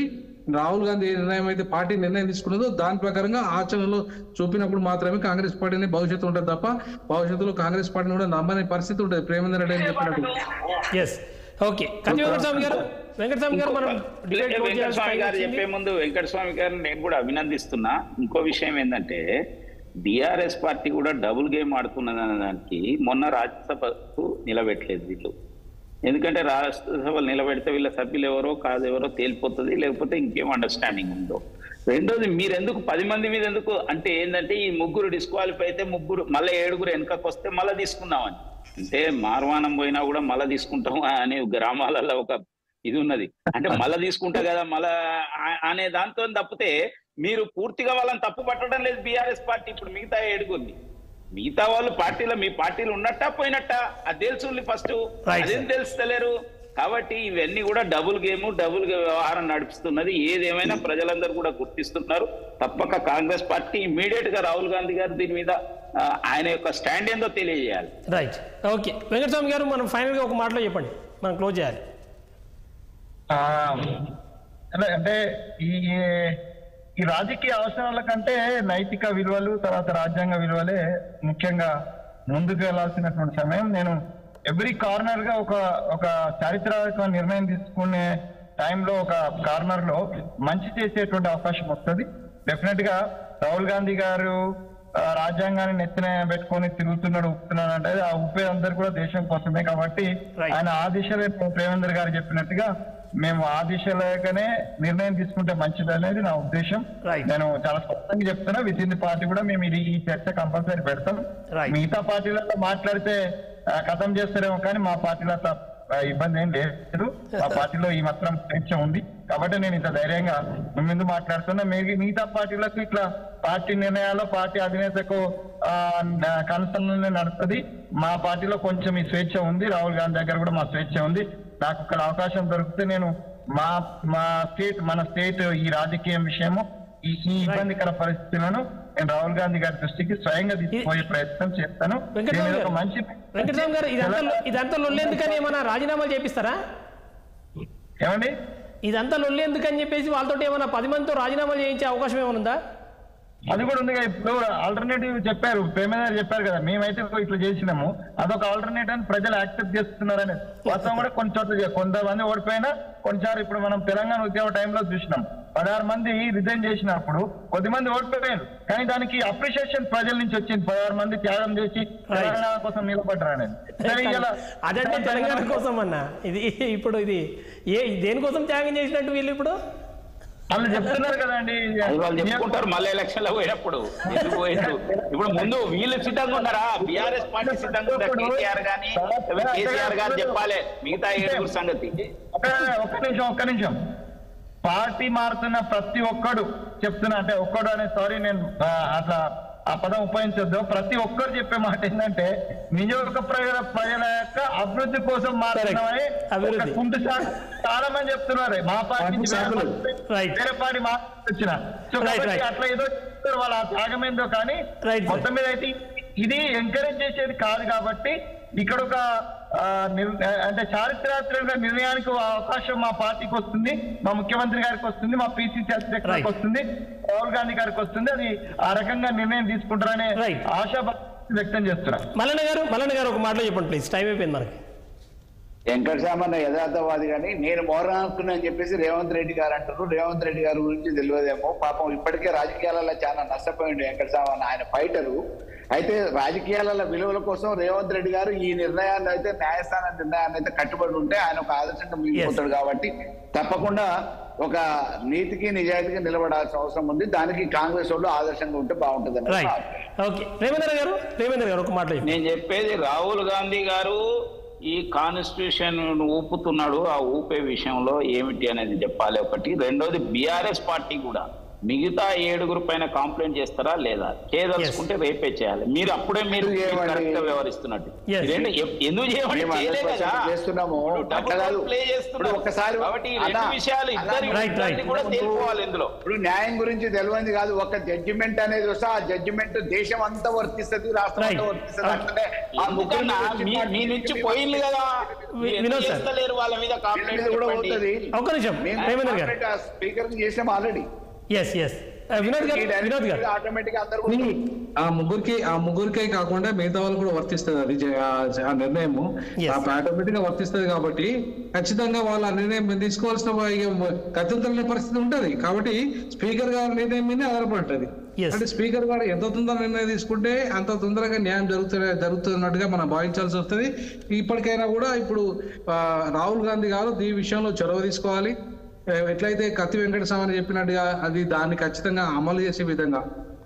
రాహుల్ గాంధీ నిర్ణయం అయితే పార్టీ నిర్ణయం తీసుకున్నదో దాని ప్రకారంగా ఆచరణలో చూపినప్పుడు మాత్రమే కాంగ్రెస్ పార్టీని భవిష్యత్తు ఉంటుంది తప్ప భవిష్యత్తులో కాంగ్రెస్ పార్టీని కూడా నమ్మని పరిస్థితి ఉంటుంది. ప్రేమేందర్ రెడ్డి అని చెప్పినట్టు. వెంకటస్వామి గారు చెప్పే ముందు వెంకటస్వామి గారిని నేను కూడా అభినందిస్తున్నా. ఇంకో విషయం ఏంటంటే బీఆర్ఎస్ పార్టీ కూడా డబుల్ గేమ్ ఆడుతున్నదనే దానికి మొన్న రాజ్యసభకు నిలబెట్టలేదు వీళ్ళు. ఎందుకంటే రాజ్యసభలు నిలబెడితే వీళ్ళ సభ్యులు ఎవరో కాదెవరో తేలిపోతుంది, లేకపోతే ఇంకేం అండర్స్టాండింగ్ ఉందో. రెండోది, మీరెందుకు 10 మంది మీద ఎందుకు అంటే ఏంటంటే ఈ 3 డిస్క్వాలిఫై అయితే 3 మళ్ళీ 7 వెనకకు వస్తే మళ్ళీ తీసుకుందామని. అంటే మార్వానం పోయినా కూడా మళ్ళీ తీసుకుంటాం అనే గ్రామాలలో ఒక ఇది ఉన్నది. అంటే మళ్ళీ తీసుకుంటా కదా మళ్ళా అనే దాంతో తప్పితే మీరు పూర్తిగా వాళ్ళని తప్పు పట్టడం లేదు బీఆర్ఎస్ పార్టీ. ఇప్పుడు మిగతా 7 మిగతా వాళ్ళు పార్టీలో మీ పార్టీలు ఉన్నట్టా పోయినట్టా అది తెలుసు ఫస్ట్, అదేం తెలుస్తలేరు. కాబట్టి ఇవన్నీ కూడా డబుల్ వ్యవహారం నడిపిస్తున్నది. ఏదేమైనా ప్రజలందరూ కూడా గుర్తిస్తున్నారు. తప్పక కాంగ్రెస్ పార్టీ ఇమ్మీడియట్ గా రాహుల్ గాంధీ గారు దీని మీద ఆయన యొక్క స్టాండ్ ఏందో తెలియజేయాలి. Right, okay. వెంకటస్వామి గారు, మనం ఫైనల్ గా ఒక మాటలో చెప్పండి, మనం క్లోజ్ చేయాలి. అంటే ఈ రాజకీయ అవసరాల కంటే నైతిక విలువలు తర్వాత రాజ్యాంగ విలువలే ముఖ్యంగా ముందుకు వెళ్లాల్సినటువంటి సమయం. నేను ఎవ్రీ కార్నర్ గా ఒక చారిత్రాత్మక నిర్ణయం తీసుకునే టైంలో ఒక కార్నర్ లో మంచి చేసేటువంటి అవకాశం వస్తుంది. డెఫినెట్ గా రాహుల్ గాంధీ గారు రాజ్యాంగాన్ని నెత్తిన పెట్టుకొని తిరుగుతున్నాడు, ఊపుతున్నాడు అంటే ఆ ఊపేదందరూ కూడా దేశం కోసమే. కాబట్టి ఆయన ఆ దిశలో ప్రేమేందర్ గారు చెప్పినట్టుగా మేము ఆ దిశలోనే నిర్ణయం తీసుకుంటే మంచిది అనేది నా ఉద్దేశం. నేను చాలా స్పష్టంగా చెప్తున్నా, విత్ ఇన్ ది పార్టీ కూడా మేము ఈ చర్చ కంపల్సరీ పెడతాం. మిగతా పార్టీలలో మాట్లాడితే ఖతం చేస్తారేమో కానీ మా పార్టీలో ఇబ్బంది ఏం లేదు. మా పార్టీలో ఈ మాత్రం స్వేచ్ఛ ఉంది కాబట్టి నేను ఇంత ధైర్యంగా ముందు మాట్లాడుతున్నా. మిగతా పార్టీలకు ఇట్లా పార్టీ నిర్ణయాల్లో పార్టీ అధినేతకు కన్సల్నే నడుస్తుంది. మా పార్టీలో కొంచెం ఈ స్వేచ్ఛ ఉంది. రాహుల్ గాంధీ దగ్గర కూడా మా స్వేచ్ఛ ఉంది. నాకు ఇక్కడ అవకాశం దొరికితే నేను మన స్టేట్ ఈ రాజకీయ విషయము ఈ ఇబ్బందికర పరిస్థితులను నేను రాహుల్ గాంధీ గారి దృష్టికి స్వయంగా తీసుకుపోయే ప్రయత్నం చేస్తాను. మంచి వెంకటరామ్ గారు, ఇదంతా లొల్లేందుకని ఏమైనా రాజీనామాలు చేపిస్తారా? ఏమండి, ఇదంతా లొల్లేందుకని చెప్పేసి వాళ్ళతో ఏమైనా 10 మందితో రాజీనామాలు చేయించే అవకాశం ఏమైనా ఉందా? అది కూడా ఉంది. ఇప్పుడు ఆల్టర్నేటివ్ చెప్పారు, ప్రేమేందర్ చెప్పారు కదా, మేమైతే ఇట్లా చేసినాము, అదొక ఆల్టర్నేటివ్ అని ప్రజలు యాక్సెప్ట్ చేస్తున్నారని. వాస్తవం కూడా కొన్ని చోట్ల కొంతమంది ఓడిపోయినా కొన్నిసార్లు ఇప్పుడు మనం తెలంగాణ ఉద్యమ టైంలో చూసినాం, 16 మంది రిజైన్ చేసినప్పుడు 10 మంది ఓడిపోయారు. కానీ దానికి అప్రిషియేషన్ ప్రజల నుంచి వచ్చింది. 16 మంది త్యాగం చేసి తెలంగాణ కోసం నిలబడ్డారు అనేది. అదంటే తెలంగాణ కోసం అన్నా, ఇది ఇప్పుడు ఇది దేనికోసం త్యాగం చేసినట్టు వీళ్ళు ఇప్పుడు వాళ్ళు చెప్తున్నారు కదండి, వాళ్ళు చెప్పుకుంటారు మళ్ళీ ఎలక్షన్ లో పోయినప్పుడు ఎందుకు పోయిండు. ఇప్పుడు ముందు వీళ్ళు సిద్ధంగా ఉన్నారా? బీఆర్ఎస్ పార్టీ సిద్ధంగా ఉన్నారా? కేసీఆర్ గారు చెప్పాలి మిగతా 7 సంగతి. ఒక్క నిమిషం పార్టీ మారుతున్న ప్రతి ఒక్కడు చెప్తున్నా, అంటే ఒక్కడు అనే సారీ నేను అట్లా ఆ పదం ఉపయోగించొద్దు. ప్రతి ఒక్కరు చెప్పే మాట ఏంటంటే నియోజక ప్రజల యొక్క అభివృద్ధి కోసం మాత్రమే కుంటు చాలా మంది చెప్తున్నారు. మా పార్టీ వేరే పార్టీ వచ్చిన సో కాబట్టి అట్లా ఏదో చెప్తారు, వాళ్ళ త్యాగం ఏందో. కానీ మొత్తం మీద అయితే ఇది ఎంకరేజ్ చేసేది కాదు. కాబట్టి ఇక్కడ ఒక అంటే చారిత్రాత్మక నిర్ణయానికి అవకాశం మా పార్టీకి వస్తుంది, మా ముఖ్యమంత్రి గారికి వస్తుంది, మా పిసిసి అధ్యక్షుడికి వస్తుంది, రాహుల్ గాంధీ గారికి వస్తుంది. అది ఆ రకంగా నిర్ణయం తీసుకుంటారనే ఆశ వ్యక్తం చేస్తున్నారు. మల్లన్న గారు ఒక మాటలో చెప్పండి ప్లీజ్, టైం అయిపోయింది మనకి. వెంకటరామన్న యథార్థవాది కానీ నేను మోరానుకున్నా అని చెప్పేసి రేవంత్ రెడ్డి గారు అంటారు. రేవంత్ రెడ్డి గారి గురించి తెలియదేమో, పాపం ఇప్పటికే రాజకీయాలలో చాలా నష్టపోయింది వెంకటరామన్న. ఆయన ఫైటరు. అయితే రాజకీయాల విలువల కోసం రేవంత్ రెడ్డి గారు ఈ నిర్ణయాన్ని అయితే, న్యాయస్థాన నిర్ణయాన్ని అయితే కట్టుబడి ఉంటే ఆయన ఒక ఆదర్శంగా మిగిలిపోతాడు. కాబట్టి తప్పకుండా ఒక నీతికి నిజాయితీకి నిలబడాల్సిన అవసరం ఉంది. దానికి కాంగ్రెస్ వాళ్ళు ఆదర్శంగా ఉంటే బాగుంటుంది. నేను చెప్పేది, రాహుల్ గాంధీ గారు ఈ కాన్స్టిట్యూషన్ ఊపుతున్నాడు. ఆ ఊపే విషయంలో ఏమిటి అనేది చెప్పాలి ఒకటి. రెండోది, బీఆర్ఎస్ పార్టీ కూడా మిగతా 7 పైన కంప్లైంట్ చేస్తారా లేదా? చేయదలుచుకుంటే రేపే చేయాలి. మీరు అప్పుడే మీరు కరెక్ట్ గా వ్యవహరిస్తున్నట్టు ఎందుకు ఇందులో ఇప్పుడు న్యాయం గురించి తెలియదు కాదు. ఒక జడ్జిమెంట్ అనేది వస్తే ఆ జడ్జిమెంట్ దేశం అంతా వర్తిస్తుంది, రాష్ట్రం అంతా వర్తిస్తుంది. అట్లనే మీ నుంచి పోయింది కదా, వాళ్ళ మీద కంప్లైంట్ కూడా పోతుంది. స్పీకర్ చేసాం ఆల్రెడీ. ఆ ముగ్గురికి కాకుండా మిగతా వాళ్ళు కూడా వర్తిస్తుంది. అది ఆ నిర్ణయము ఆటోమేటిక్ గా వర్తిస్తుంది. కాబట్టి ఖచ్చితంగా వాళ్ళు ఆ నిర్ణయం తీసుకోవాల్సిన గతంతరమైన పరిస్థితి ఉంటది. కాబట్టి స్పీకర్ గారి నిర్ణయం మీద ఆధారపడుతుంది. అంటే స్పీకర్ గారు ఎంత తొందరగా నిర్ణయం తీసుకుంటే అంత తొందరగా న్యాయం జరుగుతున్నట్టుగా మనం భావించాల్సి వస్తుంది. ఇప్పటికైనా కూడా ఇప్పుడు రాహుల్ గాంధీ గారు ఈ విషయంలో చొరవ తీసుకోవాలి. ఎట్లయితే కత్తి వెంకటస్వామి చెప్పినట్టుగా అది దాన్ని ఖచ్చితంగా అమలు చేసే విధంగా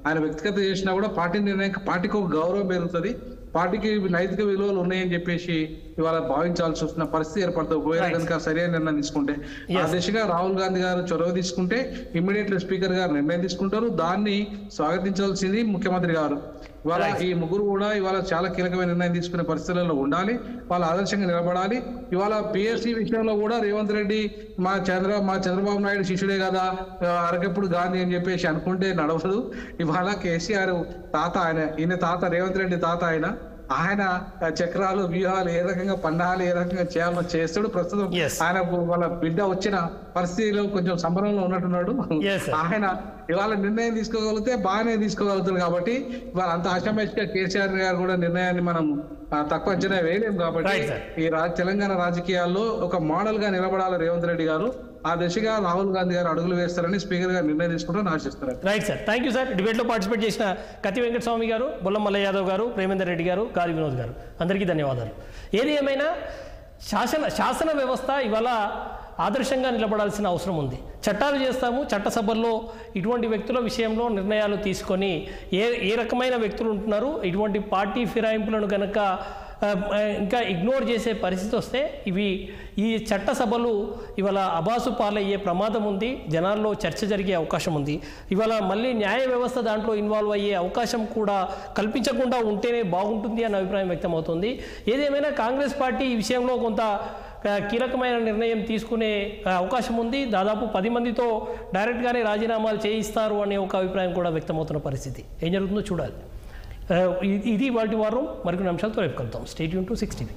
ఆయన వ్యక్తిగత చేసినా కూడా పార్టీ నిర్ణయం, పార్టీకి ఒక గౌరవం పెరుగుతుంది, పార్టీకి నైతిక విలువలు ఉన్నాయని చెప్పేసి ఇవాళ భావించాల్సి వస్తున్న పరిస్థితి ఏర్పడుతుంది. ఒకవేళ కనుక సరైన నిర్ణయం తీసుకుంటే ఆ దిశగా రాహుల్ గాంధీ గారు చొరవ తీసుకుంటే ఇమ్మీడియట్లీ స్పీకర్ గారు నిర్ణయం తీసుకుంటారు. దాన్ని స్వాగతించాల్సింది ముఖ్యమంత్రి గారు. ఇవాళ ఈ ముగ్గురు కూడా ఇవాళ చాలా కీలకమైన నిర్ణయం తీసుకునే పరిస్థితులలో ఉండాలి, వాళ్ళు ఆదర్శంగా నిలబడాలి. ఇవాళ పిఎస్సి విషయంలో కూడా రేవంత్ రెడ్డి మా చంద్రబాబు నాయుడు శిష్యుడే కదా, అరకెప్పుడు గాంధీ అని చెప్పేసి అనుకుంటే నడవదు. ఇవాళ కేసీఆర్ తాత ఈయన తాత రేవంత్ రెడ్డి తాత ఆయన చక్రాలు వ్యూహాలు ఏ రకంగా పన్నాలు ఏ రకంగా చేయాలో చేస్తాడు. ప్రస్తుతం ఆయన వాళ్ళ బిడ్డ వచ్చిన పరిస్థితిలో కొంచెం సంబరంలో ఉన్నట్టున్నాడు. ఆయన ఇవాళ నిర్ణయం తీసుకోగలిగితే బాగానే తీసుకోగలుగుతారు. కాబట్టి ఇవాళ అంత ఆశామేషిగా కేసీఆర్ గారు కూడా నిర్ణయాన్ని మనం తక్కువ అంచనా వేయలేము. కాబట్టి ఈ తెలంగాణ రాజకీయాల్లో ఒక మోడల్ గా నిలబడాలి రేవంత్ రెడ్డి గారు. ఆ దిశగా రాహుల్ గాంధీ గారు అడుగులు వేస్తారని స్పీకర్ గారు నిర్ణయం తీసుకుంటారని ఆశిస్తారు. Right sir, thank you sir. డిబేట్లో పార్టిసిపేట్ చేసిన కత్తి వెంకటస్వామి గారు, బొల్లం మల్లయ్య యాదవ్ గారు, ప్రేమేందర్ రెడ్డి గారు, గాలి వినోద్ గారు, అందరికీ ధన్యవాదాలు. ఏది ఏమైనా శాసన వ్యవస్థ ఇవాళ ఆదర్శంగా నిలబడాల్సిన అవసరం ఉంది. చట్టాలు చేస్తాము, చట్టసభల్లో ఇటువంటి వ్యక్తుల విషయంలో నిర్ణయాలు తీసుకొని ఏ రకమైన వ్యక్తులు ఉంటున్నారు, ఇటువంటి పార్టీ ఫిరాయింపులను కనుక ఇంకా ఇగ్నోర్ చేసే పరిస్థితి వస్తే ఈ చట్టసభలు ఇవాళ అబాసు పాలయ్యే ప్రమాదం ఉంది. జనాల్లో చర్చ జరిగే అవకాశం ఉంది. ఇవాళ మళ్ళీ న్యాయ వ్యవస్థ దాంట్లో ఇన్వాల్వ్ అయ్యే అవకాశం కూడా కల్పించకుండా ఉంటేనే బాగుంటుంది అన్న అభిప్రాయం వ్యక్తమవుతుంది. ఏదేమైనా కాంగ్రెస్ పార్టీ ఈ విషయంలో కొంత కీలకమైన నిర్ణయం తీసుకునే అవకాశం ఉంది. దాదాపు 10 మందితో డైరెక్ట్గానే రాజీనామాలు చేయిస్తారు అనే ఒక అభిప్రాయం కూడా వ్యక్తమవుతున్న పరిస్థితి. ఏం జరుగుతుందో చూడాలి. ఇది వాటి వారం మరికొన్ని అంశాలతో రేపు కలుద్దాం. Stay tune to 6 TV.